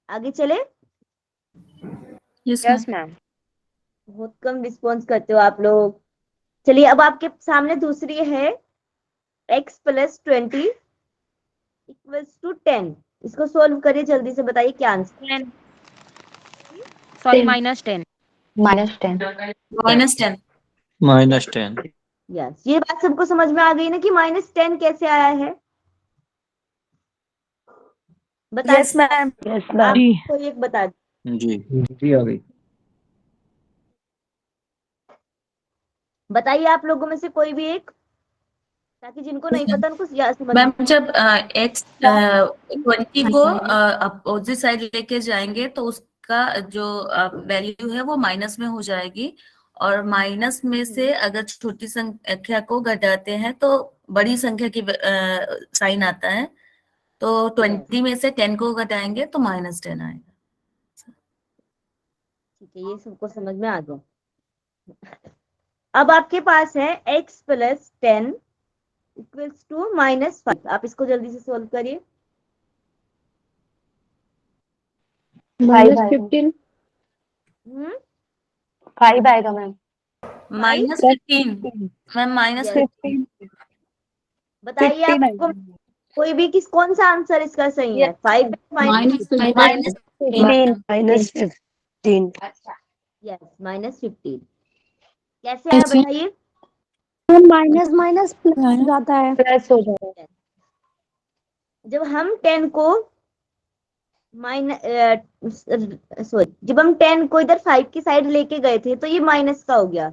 आगे चले। Yes ma'am. बहुत कम रिस्पॉन्स करते हो आप लोग। चलिए, अब आपके सामने दूसरी है x + 20 = 10। इसको सोल्व करिए, जल्दी से बताइए क्या आंसर। सॉरी, -10। -10 यस, ये बात सबको समझ में आ गई ना कि -10 कैसे आया है? बता यस मैम। कोई एक बता दो। जी आ गई। बताइए आप लोगों में से कोई भी एक, ताकि जिनको नहीं पता उनको समझ। मैम जब x 20 को अपोजिट साइड लेके जाएंगे तो उसका जो वैल्यू है वो माइनस में हो जाएगी, और माइनस में से अगर छोटी संख्या को घटाते हैं तो बड़ी संख्या की साइन आता है। तो 20 में से 10 को घटाएंगे तो -10 आएगा। ठीक है, ये सबको समझ में आ गया। अब आपके पास है x + 10 = -5। आप इसको जल्दी से सोल्व करिए। -15। 5 आएगा मैम। -15 मैम, -15। बताइए आपको कोई भी कौन सा आंसर इसका सही है? 5 -15। -15। यस -15। कैसे आया ऐसे बताइए? माइनस माइनस प्लस जाता है, प्लस हो जाता है। जब हम 10 को सॉरी, जब हम 10 को इधर 5 की साइड लेके गए थे तो ये माइनस का हो गया।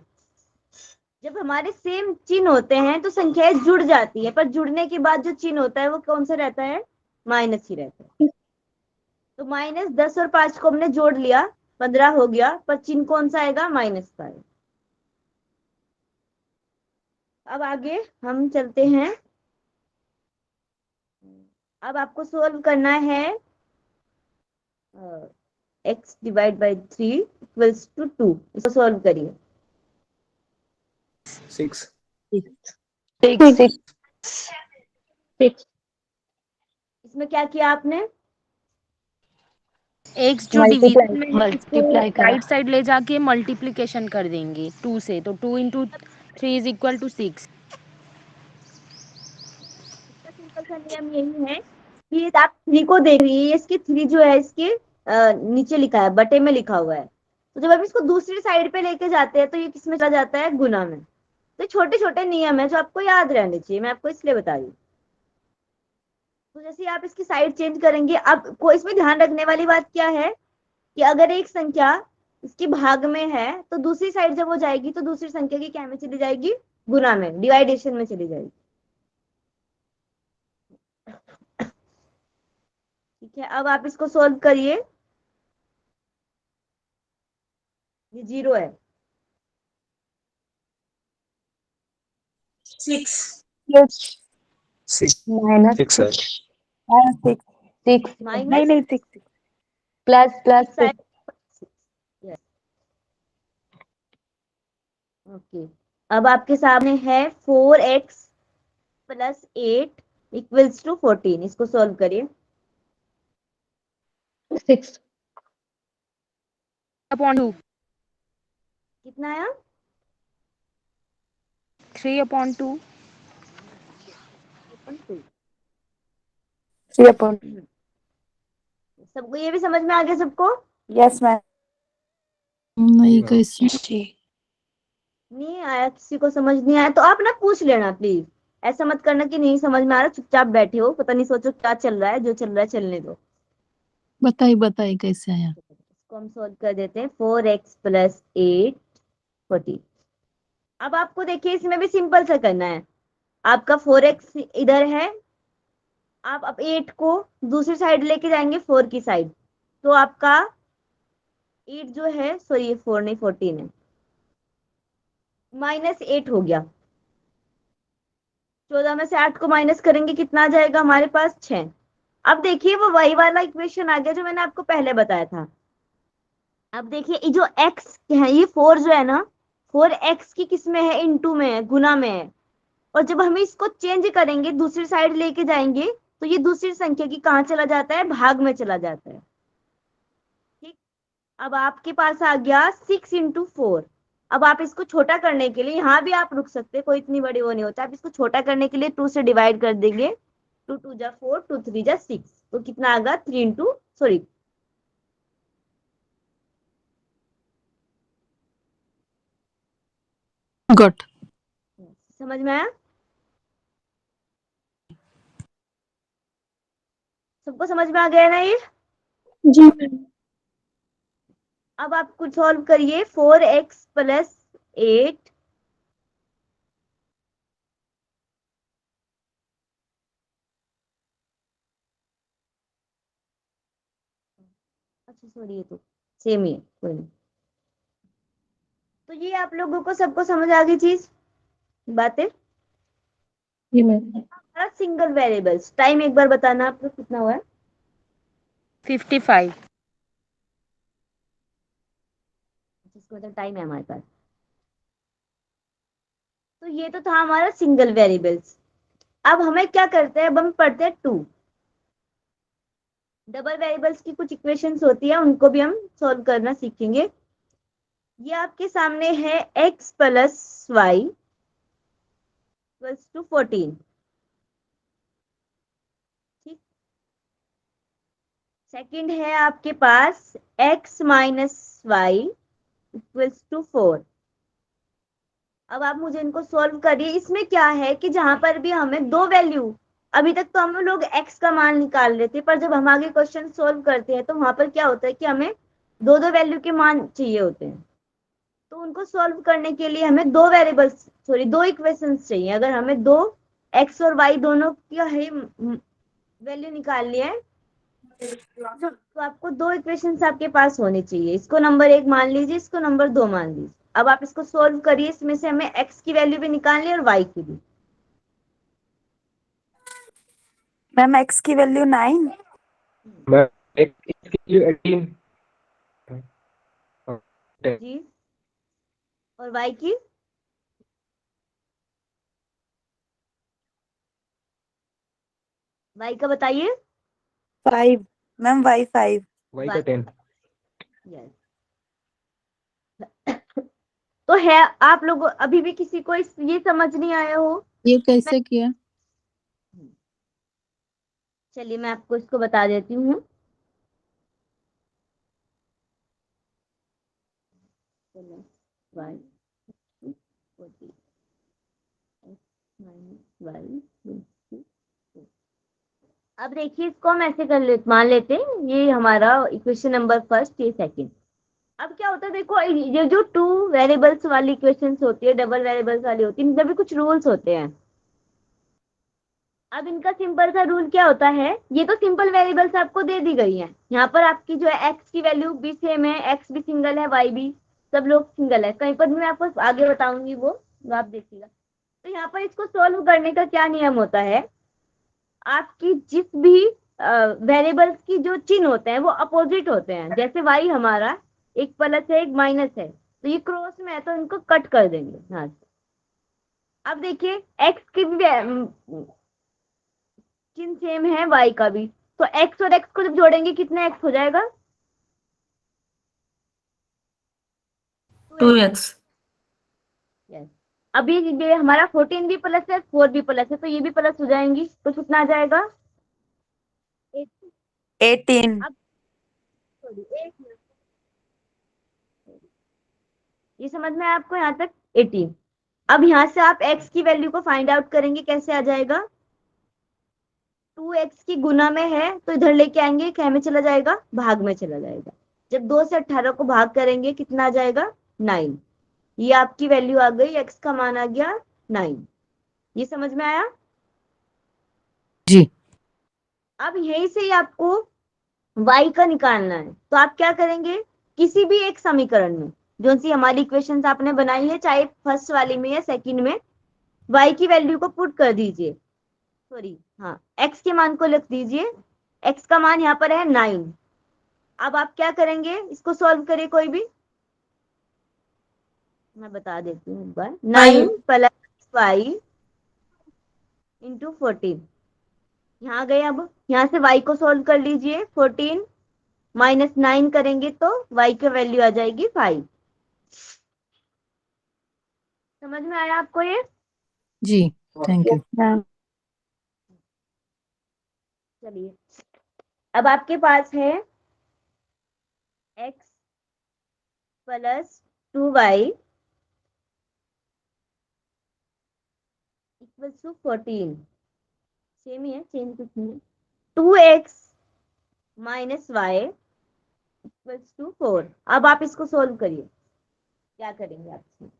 जब हमारे सेम चिन्ह होते हैं तो संख्याएं जुड़ जाती है, पर जुड़ने के बाद जो चिन्ह होता है वो कौन सा रहता है? माइनस ही रहता है। तो -10 और 5 को हमने जोड़ लिया, 15 हो गया, पर चिन्ह कौन सा आएगा? माइनस का आएगा। अब आगे हम चलते हैं। अब आपको सोल्व करना है x divide by 3 equals to 2। इसको सोल्व करिए। 6 इसमें क्या किया आपने? एक्स जो डिवीजन में है इसको राइट साइड ले जाके मल्टीप्लिकेशन कर देंगे 2 से, तो 2 इंटू 3 इज इक्वल टू 6। इसका सिंपल सा नियम यही है कि आप 3 को देख रही है, इसकी 3 जो है इसके नीचे लिखा है, बटे में लिखा हुआ है। तो जब आप इसको दूसरी साइड पे लेके जाते हैं तो ये किसमें चला जाता है? गुना में। तो छोटे छोटे नियम है जो आपको याद रहने चाहिए, मैं आपको इसलिए बता रही हूँ। तो जैसे आप इसकी साइड चेंज करेंगे, अब को इसमें ध्यान रखने वाली बात क्या है कि अगर एक संख्या इसकी भाग में है तो दूसरी साइड जब वो जाएगी तो दूसरी संख्या की क्या में चली जाएगी? गुना में, डिवाइडेशन में चली जाएगी। ठीक है, अब आप इसको सोल्व करिए। ये 0 है। 6 माइनस 6 है। 6 माइनस नहीं 6 प्लस प्लस 6। ओके, अब आपके सामने है 4x प्लस 8 इक्वल्स टू 14। इसको सोल्व करिए। 6 अपॉन 2, कितना आया? 3 अपॉन 2। 2। 3 अपॉन सबको ये भी समझ में आ गया सबको? Yes ma'am. नहीं कैसे नहीं आया? किसी को समझ नहीं आया तो आप ना पूछ लेना प्लीज। ऐसा मत करना कि नहीं समझ में आ रहा, चुपचाप बैठे हो, पता नहीं सोचो क्या चल रहा है, जो चल रहा है चलने दो। बताइए कैसे आया। इसको हम सोल्व कर देते हैं। 4x plus 8 14। अब आपको देखिए इसमें भी सिंपल सा करना है। आपका 4x इधर है, आप अब 8 को दूसरी साइड लेके जाएंगे 4 की साइड, तो आपका 8 जो है, सॉरी ये 4 नहीं 14 है, -8 हो गया। 14 में से 8 को माइनस करेंगे, कितना आ जाएगा हमारे पास? 6। अब देखिए वो वही वाला इक्वेशन आ गया जो मैंने आपको पहले बताया था। अब देखिए ये जो x है, ये 4 जो है ना, 4x की किस में है? इनटू में है, गुना में है। और जब हम इसको चेंज करेंगे, दूसरी साइड लेके जाएंगे, तो ये दूसरी संख्या की कहाँ चला जाता है? भाग में चला जाता है। ठीक, अब आपके पास आ गया 6 इंटू 4। अब आप इसको छोटा करने के लिए यहाँ भी आप रुक सकते हैं, कोई इतनी बड़ी वो नहीं होता। आप इसको छोटा करने के लिए 2 से डिवाइड कर देंगे। 2 2 जा 4, 2 3 जा 6, तो कितना आएगा? 3 इंटू सॉरी गॉट। समझ में आया सबको? समझ में आ गया ना ये? जी मैम। अब आप कुछ सॉल्व करिए। 4x प्लस 8 अच्छा सॉरी ये तो सेम ही है, कोई नहीं। तो ये आप लोगों को सबको समझ आ गई चीज, बातें? जी मैम। सिंगल वेरिएबल्स टाइम एक बार बताना आप लोग कितना हुआ है? 55। जिसको मतलब टाइम है हमारे पास। तो ये तो था हमारा सिंगल वेरिएबल्स। अब हमें क्या करते हैं? अब हम पढ़ते हैं 2 डबल वेरिएबल्स की कुछ इक्वेशंस होती है, उनको भी हम सॉल्व करना सीखेंगे। ये आपके सामने है x plus Y equals to 14। ठीक, सेकंड है आपके पास x minus Y equals to 4। अब आप मुझे इनको सॉल्व करिए। इसमें क्या है कि जहां पर भी हमें दो वैल्यू, अभी तक तो हम लोग x का मान निकाल रहे थे, पर जब हम आगे क्वेश्चन सॉल्व करते हैं तो वहां पर क्या होता है कि हमें दो दो वैल्यू के मान चाहिए होते हैं। तो उनको सॉल्व करने के लिए हमें दो वेरिएबल्स, सॉरी दो इक्वेशंस चाहिए। अगर हमें दो x और y दोनों का है वैल्यू निकालनी है तो आपको दो इक्वेशंस आपके पास होनी चाहिए। इसको नंबर 1 मान लीजिए, इसको नंबर 2 मान लीजिए। अब आप इसको सॉल्व करिए। इसमें से हमें x की वैल्यू भी निकालनी है और y की भी। मैम x की वैल्यू 9। मैं एक इसके लिए 18 जी, और y की y का बताइए। 5 मैम, y 5। वाई का 10। यस। तो है, आप लोग अभी भी किसी को ये समझ नहीं आया हो? ये कैसे किया? चलिए मैं आपको इसको बता देती हूँ। अब देखिए, इसको हम ऐसे मान लेते हैं, ये हमारा इक्वेशन नंबर फर्स्ट, ये सेकंड। अब क्या होता है, देखो ये जो टू वेरिएबल्स वाली इक्वेशंस होती है, डबल वेरिएबल्स वाली होती है, इनमें भी कुछ रूल्स होते हैं। अब इनका सिंपल सा रूल क्या होता है, ये तो सिंपल वेरिएबल्स आपको दे दी गई हैं। यहाँ पर आपकी जो है एक्स की वैल्यू भी सेम है, एक्स भी सिंगल है, वाई भी, सब लोग सिंगल है। कहीं पर भी मैं आपको आगे बताऊंगी, वो आप देखिएगा। तो यहाँ पर इसको सोल्व करने का क्या नियम होता है, आपकी जिस भी वेरिएबल्स की जो चिन्ह होते हैं वो अपोजिट होते हैं। जैसे वाई हमारा एक प्लस है एक माइनस है, तो ये क्रॉस में है तो इनको कट कर देंगे यहाँ से। अब देखिए एक्स की भी चिन्ह सेम है, वाई का भी, तो एक्स और एक्स को जब जोड़ेंगे कितना एक्स हो जाएगा? 2x। यस। अभी ये हमारा 14 भी प्लस है, 4 भी प्लस है, तो ये भी प्लस हो जाएंगी, तो कितना आ जाएगा? 18। अब सॉरी, एक मिनट, ये समझ में आया आपको यहाँ तक? 18। अब यहाँ से आप x की वैल्यू को फाइंड आउट करेंगे, कैसे आ जाएगा? 2x की गुना में है तो इधर लेके आएंगे, क्या में चला जाएगा? भाग में चला जाएगा। जब 2 से 18 को भाग करेंगे कितना आ जाएगा? 9। ये आपकी वैल्यू आ गई, x का मान आ गया 9। ये समझ में आया? जी। अब यहीं से ही आपको y का निकालना है, तो आप क्या करेंगे, किसी भी एक समीकरण में जो सी हमारी इक्वेशंस आपने बनाई है, चाहे फर्स्ट वाली में या सेकंड में, y की वैल्यू को पुट कर दीजिए। सॉरी, हाँ, x के मान को लिख दीजिए। x का मान यहाँ पर है 9। अब आप क्या करेंगे, इसको सॉल्व करिए कोई भी, मैं बता देती हूँ एक बार। 9 प्लस 5 इंटू 14, यहाँ गए। अब यहाँ से y को सॉल्व कर लीजिए। 14 माइनस 9 करेंगे तो y की वैल्यू आ जाएगी 5। समझ में आया आपको ये? जी, थैंक यू। चलिए, अब आपके पास है x plus 2y equals to 14। Same ही है, चेंज कुछ नहीं है। 2x minus y equals to 4। अब आप इसको सोल्व करिए, क्या करेंगे आप इसमें?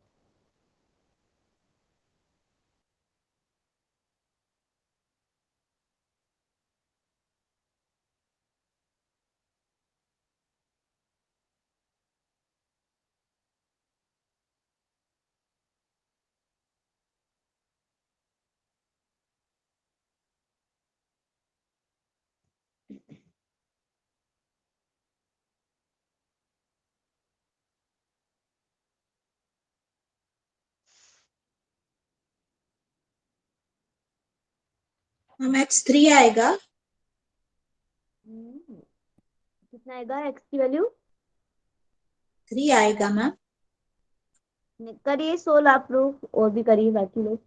मैम x3 आएगा। कितना आएगा x की वैल्यू? 3 आएगा मैम। करिए सोल्व आप लोग, और भी करिए बाकी लोग।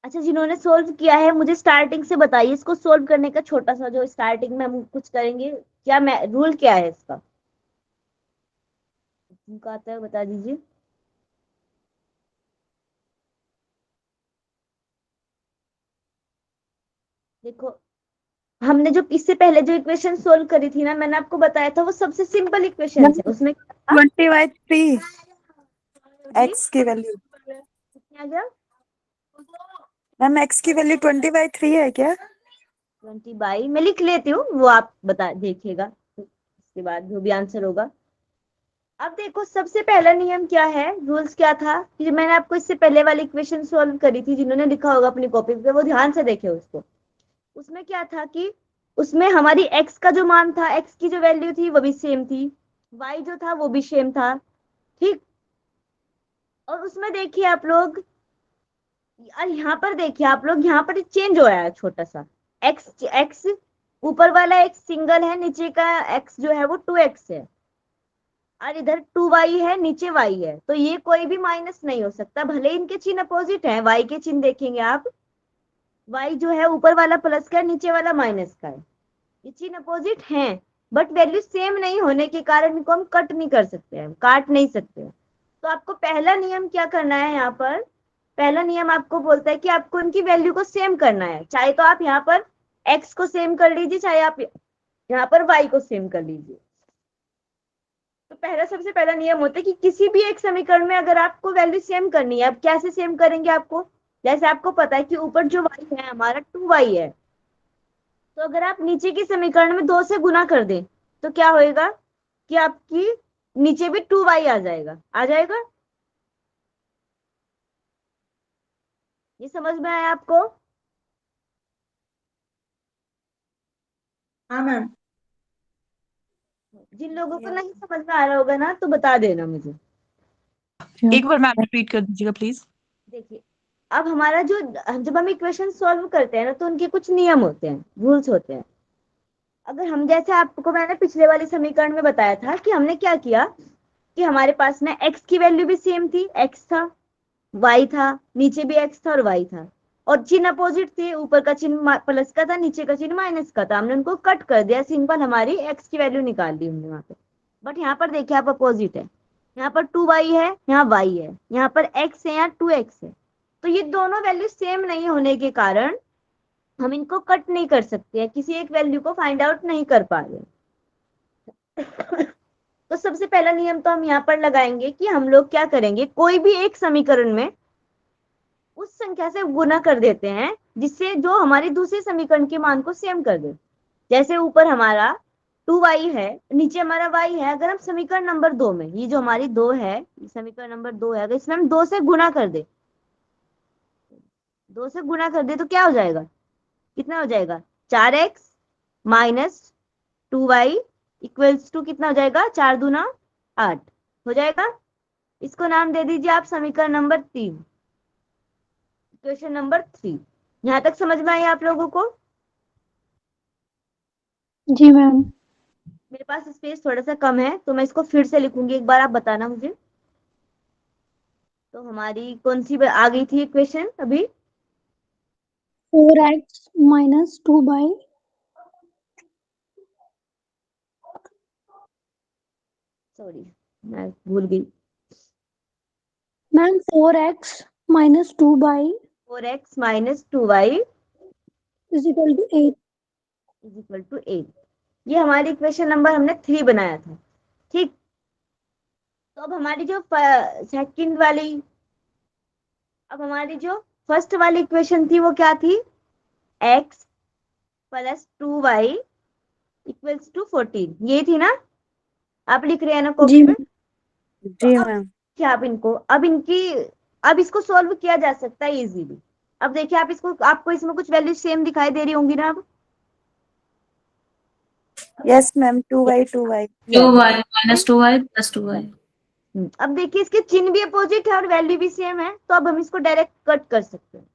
अच्छा, जिन्होंने सोल्व किया है मुझे स्टार्टिंग से बताइए, इसको सोल्व करने का छोटा सा जो स्टार्टिंग में हम कुछ करेंगे, क्या मैं रूल क्या है इसका, जिनको आता है बता दीजिए। देखो, हमने जो इससे पहले जो इक्वेशन सोल्व करी थी ना, मैंने आपको बताया था वो सबसे सिंपल इक्वेशन है, उसमें क्या था? 20/3 जी? x की वैल्यू, कितनी आ गया? मैम x की वैल्यू 20/3 है क्या? 20 मैं लिख लेती हूँ, वो आप बता देखिएगा इसके बाद जो भी आंसर होगा। अब देखो, सबसे पहला नियम क्या है, रूल्स क्या था कि मैंने आपको इससे पहले वाली इक्वेशन सॉल्व करी थी, जिन्होंने लिखा होगा अपनी कॉपी पे वो ध्यान से देखे उसको। उसमें क्या था कि उसमें हमारी x का जो मान था, x की जो वैल्यू थी वो भी सेम थी, y जो था वो भी सेम था, ठीक। और उसमें देखिए आप लोग, और यहाँ पर देखिए आप लोग, यहाँ पर चेंज हो रहा है छोटा सा, x ऊपर वाला x सिंगल है, नीचे का x जो है वो 2x है, और इधर 2y है, नीचे y है, तो ये कोई भी माइनस नहीं हो सकता, भले इनके चिन्ह अपोजिट है। y के चिन्ह देखेंगे आप, y जो है ऊपर वाला प्लस का है, नीचे वाला माइनस का है, ये चिन्ह अपोजिट हैं, बट वैल्यू सेम नहीं होने के कारण इनको हम कट नहीं कर सकते हैं, काट नहीं सकते हैं। तो आपको पहला नियम क्या करना है, यहाँ पर पहला नियम आपको बोलता है कि आपको इनकी वैल्यू को सेम करना है, चाहे तो आप यहाँ पर x को सेम कर लीजिए, चाहे आप यहाँ पर y को सेम कर लीजिए। तो पहला सबसे पहला नियम होता है कि किसी भी एक समीकरण में अगर आपको वैल्यू सेम करनी है, अब कैसे सेम करेंगे आपको, जैसे आपको पता है कि ऊपर जो y है हमारा 2y है, तो अगर आप नीचे की समीकरण में 2 से गुना कर दें तो क्या होएगा कि आपकी नीचे भी 2y आ जाएगा, आ जाएगा। ये समझ में आया आपको? हाँ मैम। जिन लोगों को नहीं समझ में आ रहा होगा ना तो बता देना मुझे। एक बार मैम रिपीट कर दीजिएगा प्लीज। देखिए, अब हमारा जो, जब हम इक्वेशन सॉल्व करते हैं ना तो उनके कुछ नियम होते हैं, रूल्स होते हैं। अगर हम, जैसे आपको मैंने पिछले वाले समीकरण में बताया था कि हमने क्या किया कि हमारे पास में x की वैल्यू भी सेम थी, x था, y था, नीचे भी x था और y था, और चिन्ह अपोजिट थे, ऊपर का चिन्ह प्लस का था, नीचे का चिन्ह माइनस का था, हमने उनको कट कर दिया, सिंपल हमारी x की वैल्यू निकाल दी हमने वहां पे। बट यहाँ पर देखिए आप, अपोजिट है, यहाँ पर 2y है, यहाँ y है, यहाँ पर x है, यहाँ 2x है, तो ये दोनों वैल्यू सेम नहीं होने के कारण हम इनको कट नहीं कर सकते हैं, किसी एक वैल्यू को फाइंड आउट नहीं कर पा रहे। तो सबसे पहला नियम तो हम यहाँ पर लगाएंगे कि हम लोग क्या करेंगे, कोई भी एक समीकरण में उस संख्या से गुना कर देते हैं जिससे जो हमारी दूसरे समीकरण के मान को सेम कर दे। जैसे ऊपर हमारा 2y है, नीचे हमारा y है, अगर हम समीकरण नंबर 2 में, ये जो हमारी 2 है, समीकरण नंबर 2 है, अगर इसमें हम 2 से गुना कर दे, 2 से गुना कर दे तो क्या हो जाएगा, कितना हो जाएगा, 4x minus 2y equals to कितना हो जाएगा, 4 दूना 8 हो जाएगा। इसको नाम दे दीजिए आप समीकरण नंबर 3, इक्वेशन नंबर 3। यहाँ तक समझ में आया आप लोगों को? जी मैम। मेरे पास स्पेस थोड़ा सा कम है तो मैं इसको फिर से लिखूंगी, एक बार आप बताना मुझे। तो हमारी कौन सी आ गई थी इक्वेशन अभी? 4x minus 2y, सॉरी मैं भूल गई। Ma'am 4x minus 2y 4x minus 2y is equal to 8. Is equal to 8। ये हमारी इक्वेशन नंबर हमने 3 बनाया था, ठीक। तो अब हमारी जो सेकंड वाली, अब हमारी जो फर्स्ट वाली इक्वेशन थी वो क्या थी, x plus 2y equals to 14, ये थी ना, आप लिख रहे हैं ना कॉपी में? जी मैम। क्या आप इनको, अब इसको सॉल्व किया जा सकता है इजीली। अब देखिए आप इसको, आपको इसमें कुछ वैल्यू सेम दिखाई दे रही होंगी ना अब? Yes ma'am, 2y 2y 2y minus 2y plus 2y। अब देखिए इसके चिन्ह भी अपोजिट है और वैल्यू भी सेम है, तो अब हम इसको डायरेक्ट कट कर सकते हैं।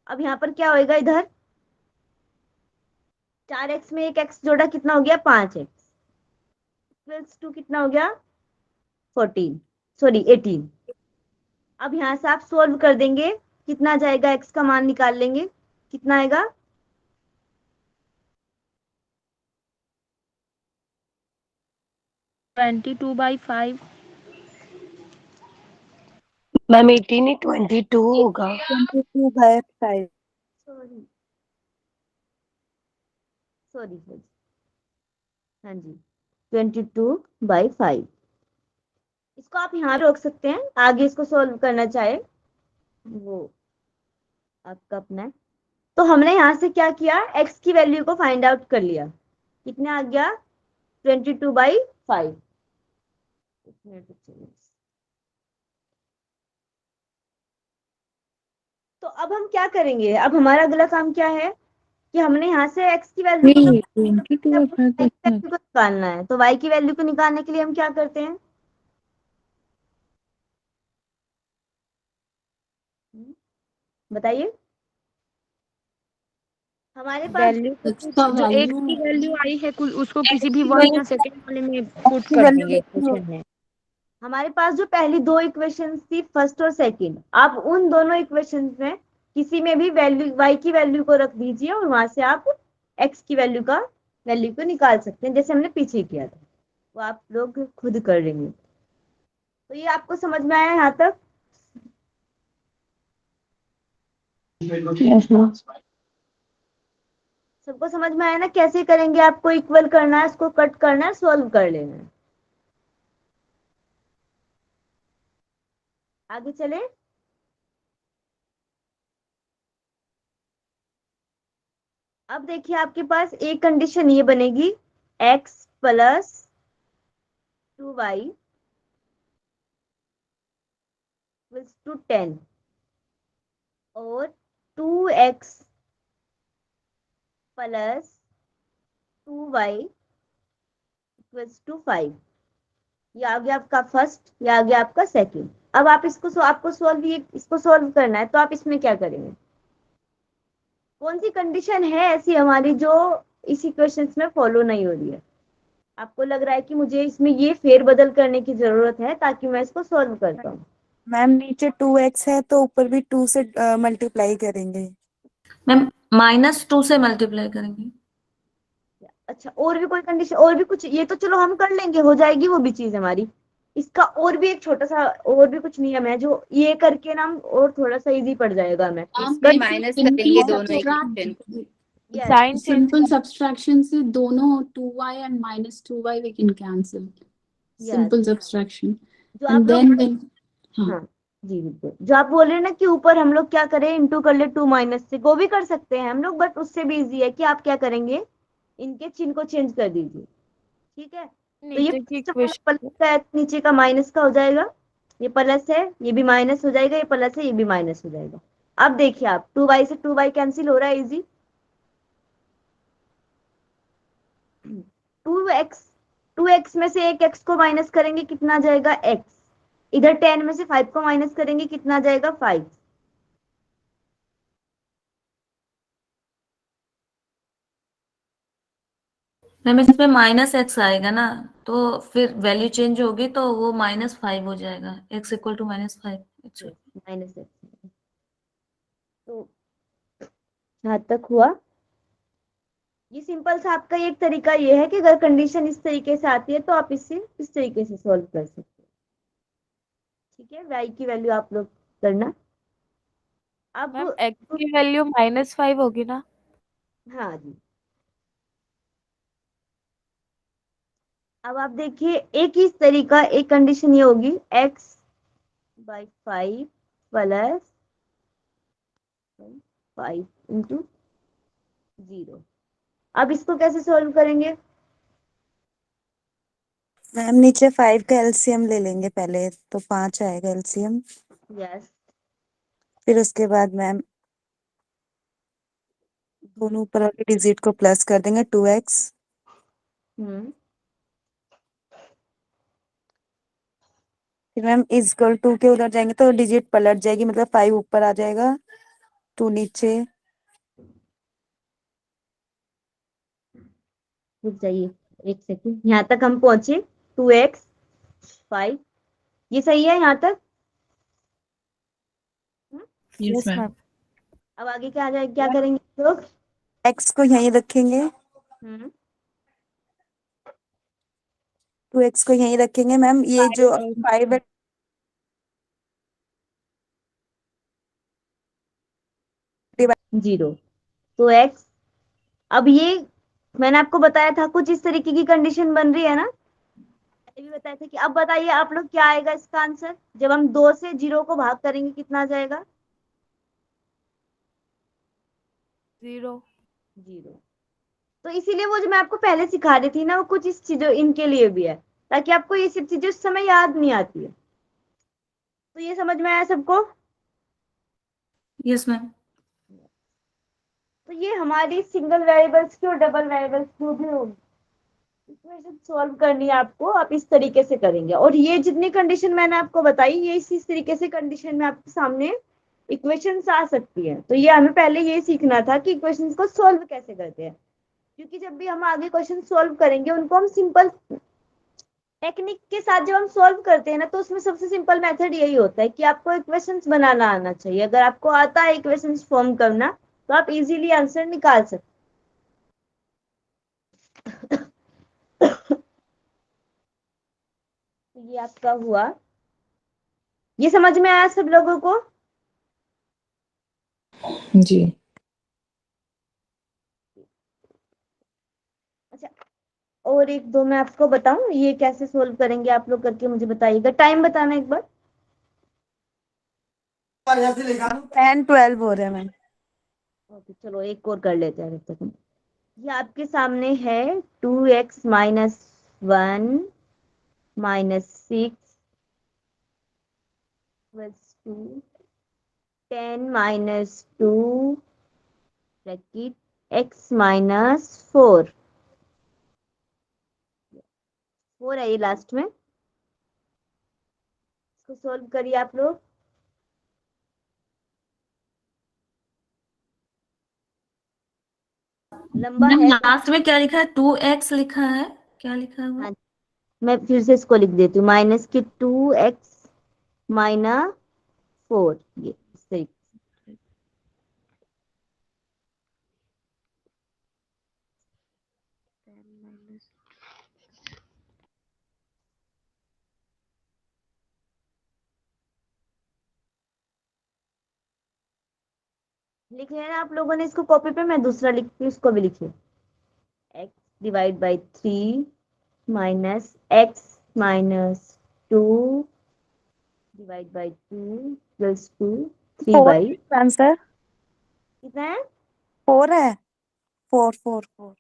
अब यहाँ पर क्या होएगा, इधर 4x में एक x जोड़ा कितना हो गया, 5x इक्वल्स टू कितना हो गया, 18। अब यहाँ से आप सोल्व कर देंगे कितना जाएगा, x का मान निकाल लेंगे, कितना आएगा? Twenty two by 5। मैम 18 ही 22 होगा। 22/5। सॉरी सॉरी सॉरी, हाँ जी 22/5। इसको आप यहाँ रोक सकते हैं, आगे इसको सॉल्व करना चाहे वो आपका अपना है। तो हमने यहाँ से क्या किया, x की वैल्यू को फाइंड आउट कर लिया, कितने आ गया 22/5। तो अब हम क्या करेंगे, अब हमारा अगला काम क्या है कि हमने यहाँ से x की वैल्यू को नहीं 22/5 निकालना है। तो y की वैल्यू को निकालने के लिए हम क्या करते हैं, बताइए। हमारे पास वैल्यू इसका जो x वैल्यू की वैल्यू आई है उसको किसी भी की 1 वैल्यू या सेकंड वाले में पुट की कर वैल्यू देंगे इक्वेशन में। हमारे पास जो पहली दो इक्वेशंस थी, फर्स्ट और सेकंड, आप उन दोनों इक्वेशंस में किसी में भी वैल्यू y की वैल्यू को रख दीजिए और वहां से आप x की वैल्यू को निकाल सकते हैं, जैसे हमने पीछे किया था। वो आप लोग खुद कर लेंगे। तो ये आपको समझ में आया यहाँ तक? yes ma'am सबको समझ में आया ना कैसे करेंगे, आपको इक्वल करना है, इसको कट करना है, सॉल्व कर लेना है। आगे चले। अब देखिए आपके पास एक कंडीशन ये बनेगी, x plus 2y equals to 10 और 2x plus 2y equals to 5। ये आ गया आपका फर्स्ट, ये आ गया आपका सेकंड। अब आप आपको इसको सॉल्व करना है, तो आप इसमें क्या करेंगे, कौन सी कंडीशन है ऐसी हमारी जो इस इक्वेशंस में फॉलो नहीं हो रही है, आपको लग रहा है कि मुझे इसमें ये फेरबदल करने की जरूरत है ताकि मैं इसको सॉल्व कर पाऊं। मैम नीचे 2x है तो ऊपर भी 2 से मल्टीप्लाई करेंगे। मैम -2 से मल्टीप्लाई करेंगे। अच्छा, और भी कोई कंडीशन, और भी कुछ, ये तो चलो हम कर लेंगे, हो जाएगी वो भी चीज हमारी। इसका और भी एक छोटा सा और भी कुछ नियम है जो ये करके ना और थोड़ा सा इजी पड़ जाएगा हमें। इसमें माइनस करेंगे दोनों subtract Yes. Sign change simple subtraction से दोनों 2y and -2y we can cancel. Yes. Simple subtraction. जो And आप then लोग, when हाँ जी बिल्कुल, जो आप बोल रहे हैं ना कि ऊपर हम लोग क्या करें, इंटू कर ले 2 माइनस से, वो भी कर सकते हैं हम लोग, बट उससे भी इजी है कि आप क्या करेंगे, इनके चिन्ह को चेंज कर दीजिए। ठीक है, तो ये प्लस का है, नीचे का माइनस का हो जाएगा, ये प्लस है, ये भी माइनस हो जाएगा, ये प्लस है, ये भी माइनस हो जाएगा। अब देखिए आप 2y से 2y कैंसिल हो रहा है, इजी। 2x में से एक x को माइनस करेंगे, कितना जाएगा x। इधर 10 में से 5 को माइनस करेंगे, कितना जाएगा 5। मैम इसमें -x आएगा ना, तो फिर वैल्यू चेंज होगी तो वो -5 हो जाएगा, x equal to -5। Minus x, तो यहाँ तक हुआ। ये सिंपल सा आपका एक तरीका ये है कि अगर कंडीशन इस तरीके से आती है तो आप इसे इस तरीके से सॉल्व कर सकते हैं। ठीक है, y की वैल्यू आप लोग करना। अब x की वैल्यू -5 होगी ना? हाँ जी, अब आप देखिए एक ही तरीका, एक कंडीशन ये होगी x/5 प्लस 5 इंटू 0। अब इसको कैसे सॉल्व करेंगे, मैम नीचे 5 का एलसीएम ले लेंगे पहले, तो 5 आएगा एलसीएम। यस, फिर उसके बाद मैम दोनों ऊपर वाले डिजिट को प्लस कर देंगे 2x। फिर मैम इक्वल टू के उधर जाएंगे तो डिजिट पलट जाएगी, मतलब 5 ऊपर आ जाएगा, 2 नीचे। रुक जाइए एक सेकंड, यहाँ तक हम पहुंचे 2x 5, ये सही है यहाँ तक? Yes, ma'am. अब आगे क्या आ जाए, क्या करेंगे लोग? x को यहीं रखेंगे, 2x को यहीं रखेंगे मैम। ये जो 5 है 0, तो x, अब ये मैंने आपको बताया था कुछ इस तरीके की कंडीशन बन रही है ना, ये भी बताया था कि अब बताइए आप लोग क्या आएगा इसका आंसर, जब हम 2 से 0 को भाग करेंगे कितना आ जाएगा? 0। 0। तो इसीलिए वो जो मैं आपको पहले सिखा रही थी ना, वो कुछ इस चीजों इनके लिए भी है, ताकि आपको ये सब चीजें उस समय याद नहीं आती है। तो ये समझ में आया सबको? Yes ma'am. तो ये हमारी सिंगल वेरिएबल्स की और डबल वेरिएबल्स की भी होगी, इक्वेशन सॉल्व करनी है आपको, आप इस तरीके से करेंगे। और ये जितनी कंडीशन मैंने आपको बताई, ये इसी तरीके से कंडीशन में आपके सामने इक्वेशंस आ सकती है। तो ये हमें पहले ये सीखना था कि इक्वेशंस को सॉल्व कैसे करते हैं, क्योंकि जब भी हम आगे क्वेश्चन सॉल्व करेंगे उनको हम सिंपल टेक्निक के साथ जब हम सॉल्व करते हैं ना, तो उसमें सबसे सिंपल मेथड यही होता है कि आपको इक्वेशंस बनाना आना चाहिए। अगर आपको आता है इक्वेशंस फॉर्म करना, तो आप इजीली आंसर निकाल सकते। तो ये आपका हुआ, ये समझ में आया सब लोगों को? जी। अच्छा, और एक दो मैं आपको बताऊं ये कैसे सोल्व करेंगे, आप लोग करके मुझे बताइएगा। टाइम बताना एक बार। 10-12 हो रहे हैं मैम। ओके, चलो एक और कर लेते हैं तब तक। ये आपके सामने है 2x - 1 - 6 = 10 - 2 ब्रैकेट x - 4 है ये लास्ट में। इसको सॉल्व करिए आप लोग। लंबा मैम है। लास्ट में क्या लिखा है? 2x लिखा है, क्या लिखा है वो? हाँ, मैं फिर से इसको लिख देती हूँ, -2x - 4, ये इस तरीके। लिख लिया ना आप लोगों ने इसको कॉपी पे? मैं दूसरा लिखती हूँ, इसको भी लिखिए। x / 3 - x - 2 / 2 + 2 3 आंसर कितना है? 4 है। 4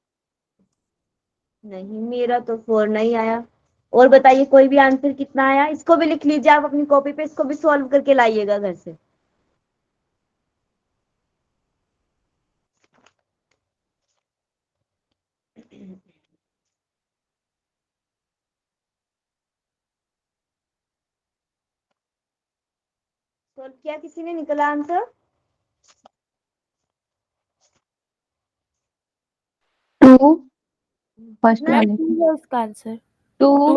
नहीं, मेरा तो 4 नहीं आया। और बताइए कोई भी आंसर कितना आया? इसको भी लिख लीजिए आप अपनी कॉपी पे, इसको भी सॉल्व करके लाइएगा घर से। सॉल्व किया किसी ने? निकला आंसर? 2 फर्स्ट कितना? वाले मैम का इसका आंसर 2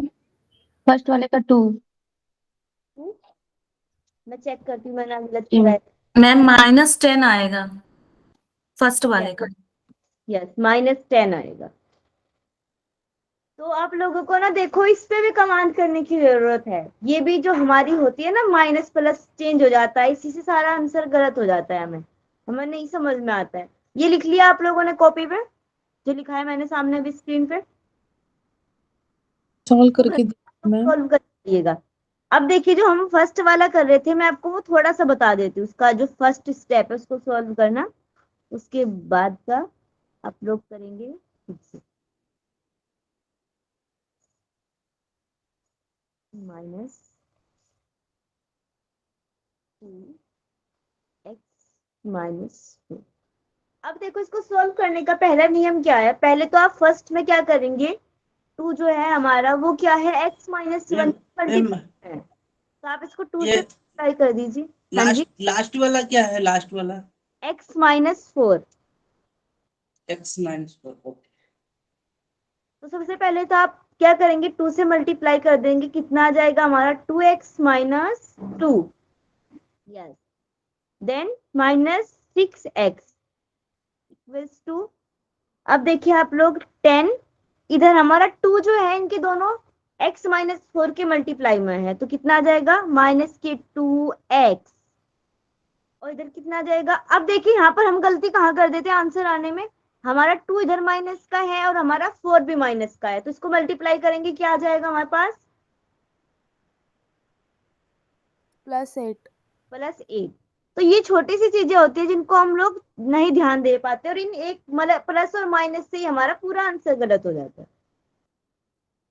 फर्स्ट वाले का 2 मैं चेक करती हूँ मैंने गलत किया है। मैम -10 आएगा फर्स्ट वाले का। यस, -10 आएगा। तो आप लोगों को ना देखो, इस पे भी कमांड करने की जरूरत है। ये भी जो हमारी होती है ना, माइनस प्लस चेंज हो जाता है, इसी से सारा आंसर गलत हो जाता है। हमें नहीं समझ में आता है। ये लिख लिया आप लोगों ने कॉपी पे, जो लिखा है मैंने सामने भी स्क्रीन पे? सॉल्व करके मैम। सॉल्व कर दीजिएगा। अब देखिए, जो हम फर्स्ट वाला कर रहे थे, मैं आपको वो थोड़ा सा बता देती हूँ। उसका जो फर्स्ट स्टेप है उसको सॉल्व करना, उसके बाद का आप लोग करेंगे खुद से। -2x - 2। अब देखो, इसको सॉल्व करने का पहला नियम क्या है? पहले तो आप फर्स्ट में क्या करेंगे, 2 जो है हमारा वो क्या है, x - 1 है, तो आप इसको 2 से ट्राई कर दीजिए। हाँ जी, लास्ट वाला क्या है? लास्ट वाला x - 4। x - 4। ओके। तो सबसे पहले तो आप क्या करेंगे, 2 से मल्टीप्लाई कर देंगे, कितना आ जाएगा हमारा, 2x - 2। Yes, then -6x equals to, अब देखिए आप लोग 10, इधर हमारा 2 जो है इनके दोनों x - 4 के मल्टीप्लाई में है, तो कितना आ जाएगा -2x, और इधर कितना आ जाएगा। अब देखिए यहाँ पर हम गलती कहाँ कर देते हैं आंसर आने में, हमारा 2 इधर माइनस का है और हमारा 4 भी माइनस का है, तो इसको मल्टीप्लाई करेंगे क्या आ जाएगा हमारे पास +8। +8। तो ये छोटी सी चीजें होती है जिनको हम लोग नहीं ध्यान दे पाते, और इन एक मतलब प्लस और माइनस से ही हमारा पूरा आंसर गलत हो जाता है।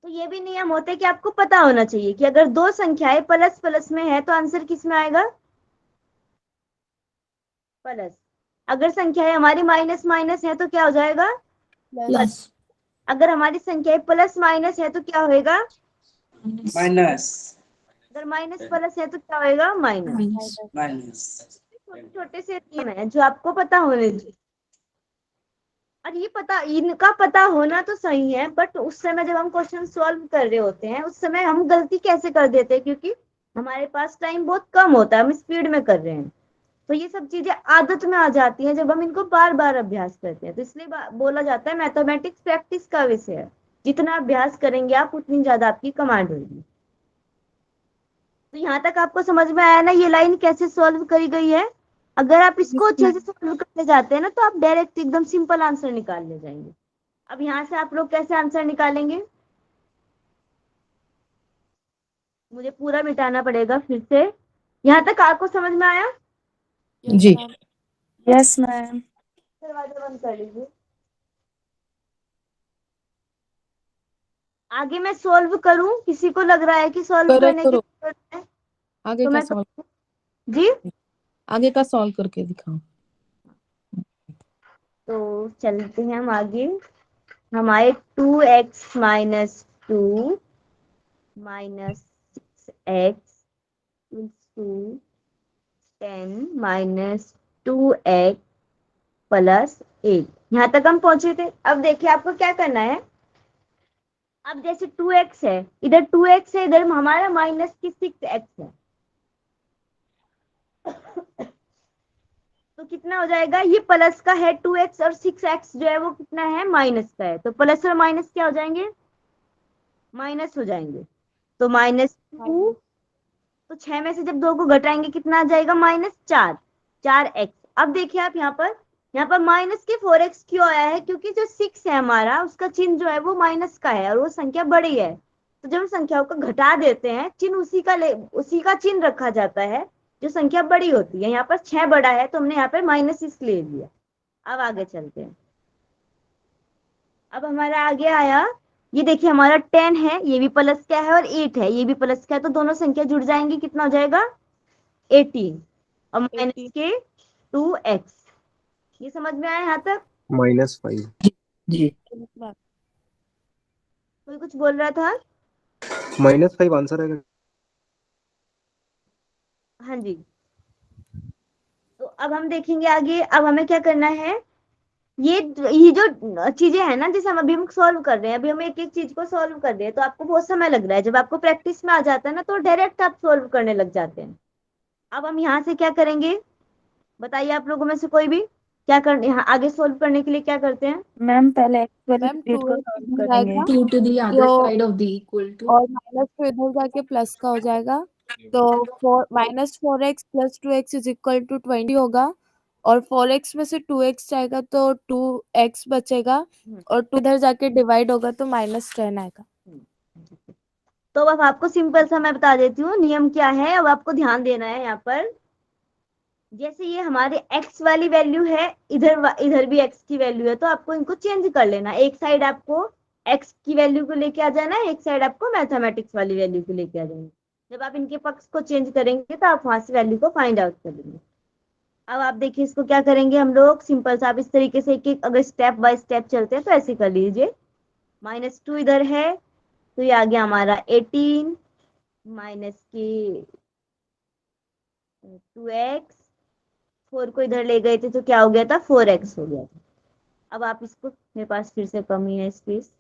तो ये भी नियम होते हैं कि आपको पता होना चाहिए कि अगर दो संख्याएं प्लस प्लस में है तो आंसर किस में आएगा, प्लस। अगर संख्याएं हमारी माइनस माइनस है तो क्या हो जाएगा, प्लस। अगर हमारी संख्याएं प्लस माइनस है तो क्या होएगा, माइनस। अगर माइनस प्लस है तो क्या होएगा, माइनस। माइनस। छोटे छोटे से नियम है जो आपको पता होने चाहिए, और ये पता, इनका पता होना तो सही है, बट उस समय जब हम क्वेश्चन सॉल्व कर रहे होते हैं उस समय हम गलती कैसे कर देते हैं, क्योंकि हमारे पास टाइम बहुत कम होता है, हम स्पीड में कर रहे हैं, तो ये सब चीजें आदत में आ जाती हैं जब हम इनको बार बार अभ्यास करते हैं। तो इसलिए बोला जाता है मैथमेटिक्स प्रैक्टिस का विषय है, जितना अभ्यास करेंगे आप उतनी ज्यादा आपकी कमांड होगी। तो यहाँ तक आपको समझ में आया ना ये लाइन कैसे सॉल्व करी गई है। अगर आप इसको अच्छे से सॉल्व करते जाते हैं ना तो आप डायरेक्ट एकदम सिंपल आंसर निकाल ले जाएंगे। अब यहाँ से आप लोग कैसे आंसर निकालेंगे, मुझे पूरा मिटाना पड़ेगा फिर से। यहाँ तक आपको समझ में आया? जी। Yes ma'am. दरवाजा बंद कर लीजिए। आगे मैं सॉल्व करूं, किसी को लग रहा है कि सॉल्व करने की जरूरत है आगे तो का मैं सॉल्व जी आगे का सॉल्व करके दिखाओ। तो चलते हैं हम आगे। हमारे 2x - 2 -6x = 10 - 2x +8। यहाँ तक हम पहुंचे थे। अब देखिए आपको क्या करना है, अब जैसे 2x है, इधर 2x है, इधर हमारा -6x है, तो कितना हो जाएगा, ये प्लस का है 2x और 6x जो है वो कितना है, माइनस का है, तो प्लस और माइनस क्या हो जाएंगे, माइनस हो जाएंगे। तो -2, तो 6 में से जब 2 को घटाएंगे कितना आ जाएगा, -4, 4x। अब देखिए आप यहाँ पर माइनस के 4x क्यों आया है, क्योंकि जो 6 है हमारा उसका चिन्ह जो है वो माइनस का है और वो संख्या बड़ी है, तो जब हम संख्याओं को घटा देते हैं चिन्ह उसी का चिन्ह रखा जाता है जो संख्या बड़ी होती है। यहाँ पर 6 बड़ा है तो हमने यहाँ पर -6 ले लिया। अब आगे चलते हैं। अब हमारा आगे आया, ये देखिए हमारा 10 है, ये भी प्लस का है, और 8 है, ये भी प्लस का है, तो दोनों संख्या जुड़ जाएंगी, कितना हो जाएगा 18, और माइनस के 2x। ये समझ में आया यहाँ तक? -5। जी। कोई कुछ बोल रहा था? -5 आंसर है। हाँ जी। तो अब हम देखेंगे आगे। अब हमें क्या करना है, ये जो चीजें है ना, जैसे हम सॉल्व कर रहे हैं, अभी हम एक एक चीज को सॉल्व कर रहे हैं तो आपको बहुत समय लग रहा है, जब आपको प्रैक्टिस में आ जाता है ना तो डायरेक्ट आप सॉल्व करने लग जाते हैं। अब हम यहाँ से क्या करेंगे, बताइए आप लोगों में से कोई भी क्या करने, यहाँ आगे सॉल्व करने के लिए क्या करते हैं? मैम पहले x वाली मैम स्प्लिट 2 को सॉल्व करेंगे। 2 to the other side of the equal to. और माइनस तो इधर जाके प्लस का हो जाएगा, तो -4x + 2x = 20 होगा, और 4x में से 2x जाएगा तो 2x बचेगा, और 2 इधर जाके डिवाइड होगा तो -10 आएगा। तो अब आपको सिंपल सा मैं बता देती हूँ नियम क्या है। अब आपको ध्यान देना है यहाँ पर, जैसे ये हमारे x वाली वैल्यू है, इधर भी x की वैल्यू है, तो आपको इनको चेंज कर लेना। एक साइड आपको x की वैल्यू को लेके आ जाना है, एक साइड आपको मैथमेटिक्स वाली वैल्यू को लेके आ जाना। जब आप इनके पक्ष को चेंज करेंगे तो आप वहां से वैल्यू को फाइंड आउट कर लेंगे। अब आप देखिए इसको क्या करेंगे हम लोग, सिंपल सा आप इस तरीके से एक एक अगर स्टेप बाय स्टेप चलते हैं तो ऐसे कर लीजिए। -2 इधर है तो ये आ गया हमारा 18 माइनस के 2x, 4 को इधर ले गए थे तो क्या हो गया था, 4x हो गया था। अब आप इसको, मेरे पास फिर से कमी है स्पेस,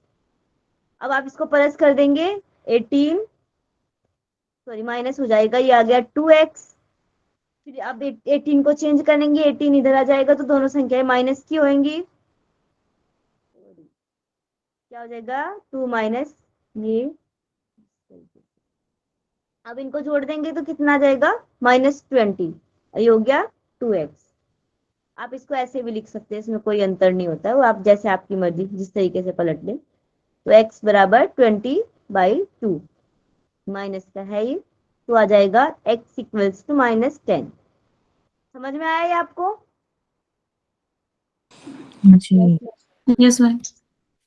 अब आप इसको प्लस कर देंगे, 18 सॉरी माइनस हो जाएगा, ये आ गया 2x फिर अब 18 को चेंज करेंगे, 18 इधर आ जाएगा तो दोनों संख्याएं माइनस की होंगी। क्या हो जाएगा 2 माइनस ये, अब इनको जोड़ देंगे तो कितना आ जाएगा -20, ये हो गया 2x। आप इसको ऐसे भी लिख सकते हैं, इसमें कोई अंतर नहीं होता है, वो आप जैसे आपकी मर्जी जिस तरीके से पलट लें। तो x बराबर 20/2 माइनस का है ये, तो आ जाएगा x इक्वल्स टू -10। समझ में आया ये आपको? जी। Yes ma'am.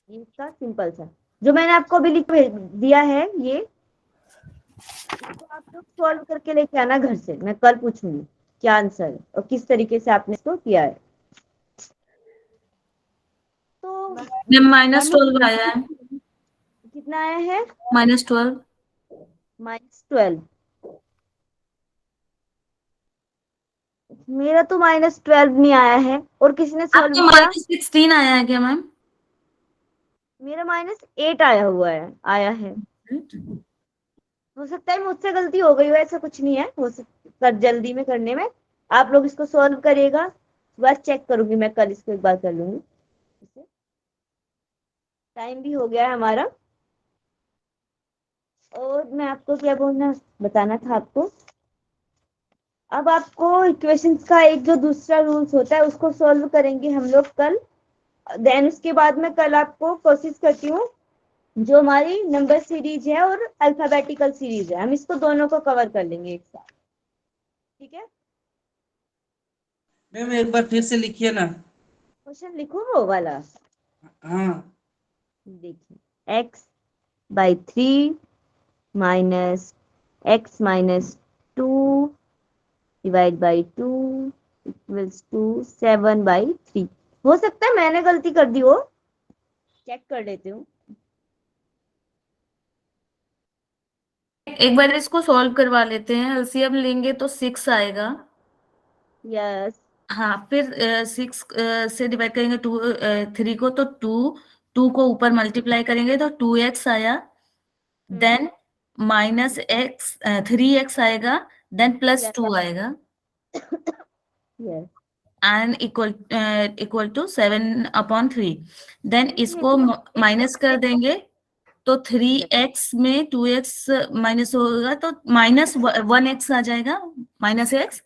ये इसका सिंपल सा जो मैंने आपको अभी लिख दिया है, ये इसको आप लोग सॉल्व करके लेके आना घर से, मैं कल पूछूंगी क्या आंसर है और किस तरीके से आपने इसको किया है। तो -12 आया है। कितना आया है? -12। -12। मेरा तो -12 नहीं आया है, और किसी ने सॉल्व आपका किया? -16 आया है क्या मैम? मेरा -8 आया हुआ है, आया है। हो सकता है मुझसे गलती हो गई हो, ऐसा कुछ नहीं है, हो सकता जल्दी में करने में। आप लोग इसको सॉल्व करिएगा, बस चेक करूंगी मैं कल, इसको एक बार कर लूंगी। टाइम भी हो गया है हमारा। और मैं आपको क्या बताना था आपको, अब आपको इक्वेशंस का एक जो दूसरा रूल्स होता है उसको सॉल्व करेंगे हम लोग कल। देन उसके बाद में कल आपको कोशिश करती हूँ जो हमारी नंबर सीरीज है और अल्फाबेटिकल सीरीज है, हम इसको दोनों को कवर कर लेंगे एक साथ, ठीक है? मैम एक बार फिर से लिखिए ना। क्वेश्चन लिखो वो वाला। हाँ। देखिए x/3 minus x -2 divide by 2 equals to 7/3। हो सकता है मैंने गलती कर दी हो, चेक कर लेती हूँ। एक बार इसको सॉल्व करवा लेते हैं, एलसीएम लेंगे तो 6 आएगा। यस। हाँ, फिर 6 से डिवाइड करेंगे 3 को, तो 2 को ऊपर मल्टीप्लाई करेंगे तो 2x आया। देन -x 3x आएगा, देन +2 आएगा, yes. And equal to 7/3। Then इसको माइनस कर देंगे तो 3x में 2x माइनस होगा तो -1x आ जाएगा, -x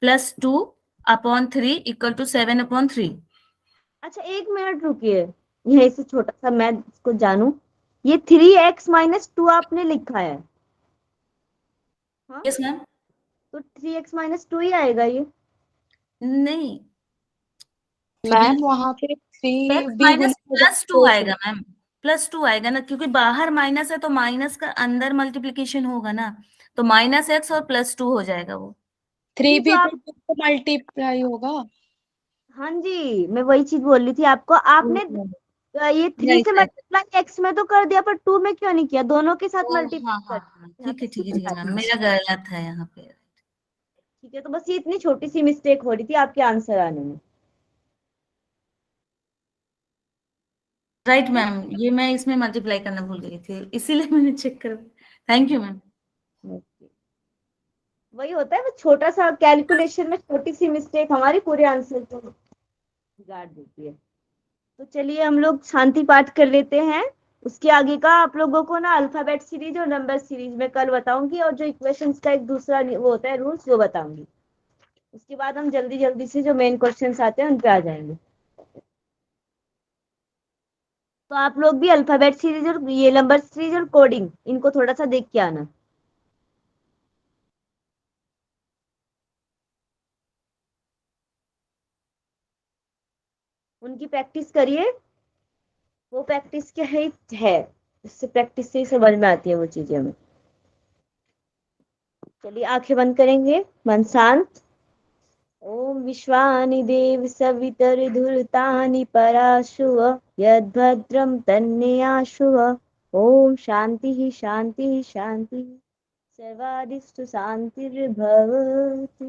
+2/3 इक्वल टू 7/3। अच्छा एक मिनट रुकिए, यहीं से छोटा सा मैं इसको जानूं, ये 3x -2 आपने लिखा है? हाँ? Yes ma'am. तो 3x -2 ही आएगा ये? नहीं मैम वहाँ पे 3 भी +2 आएगा मैम, +2 आएगा ना, क्योंकि बाहर माइनस है तो माइनस का अंदर मल्टीप्लिकेशन होगा ना, तो -x और +2 हो जाएगा वो। 3 भी तो मल्टीप्लाई होगा। हाँ जी, मैं वही चीज बोल रही थी आपको, आपने ये 3 से मल्टीप्लाई x में तो कर दिया, पर 2 में क्यों नहीं किया? दोनों के साथ मल्टीप्लाई हाँ, कर। ठीक है मैम, मेरा गलत है यहाँ पे। ठीक है, तो बस ये इतनी छोटी सी मिस्टेक हो रही थी आपके आंसर आने में। राइट मैम, ये मैं इसमें मल्टीप्लाई करना भूल गई थी, इसीलिए मैंने चेक कर। Thank you ma'am. वही होता है, वो छोटा सा कैलकुलेशन में छोटी सी मिस्टेक हमारी पूरे आंसर को बिगाड़ देती है। तो चलिए हम लोग शांति पाठ कर लेते हैं, उसके आगे का आप लोगों को ना अल्फाबेट सीरीज और नंबर सीरीज में कल बताऊंगी, और जो इक्वेशंस का एक दूसरा वो होता है रूल्स, वो बताऊंगी। उसके बाद हम जल्दी जल्दी से जो मेन क्वेश्चंस आते हैं उन पे आ जाएंगे। तो आप लोग भी अल्फाबेट सीरीज और ये नंबर सीरीज और कोडिंग, इनको थोड़ा सा देख के आना। उनकी प्रैक्टिस करिए, वो प्रैक्टिस क्या है, इससे प्रैक्टिस से ही समझ में आती है वो चीजें हमें। चलिए आंखें बंद करेंगे, मन शांत। ओम विश्वानि देव सवितर्धुर्तानि पराशुव यद्भद्रं तन्नेयाशुव। ओम शांति शांति शांति, सर्वादिष्टु शांतिर्भवतु।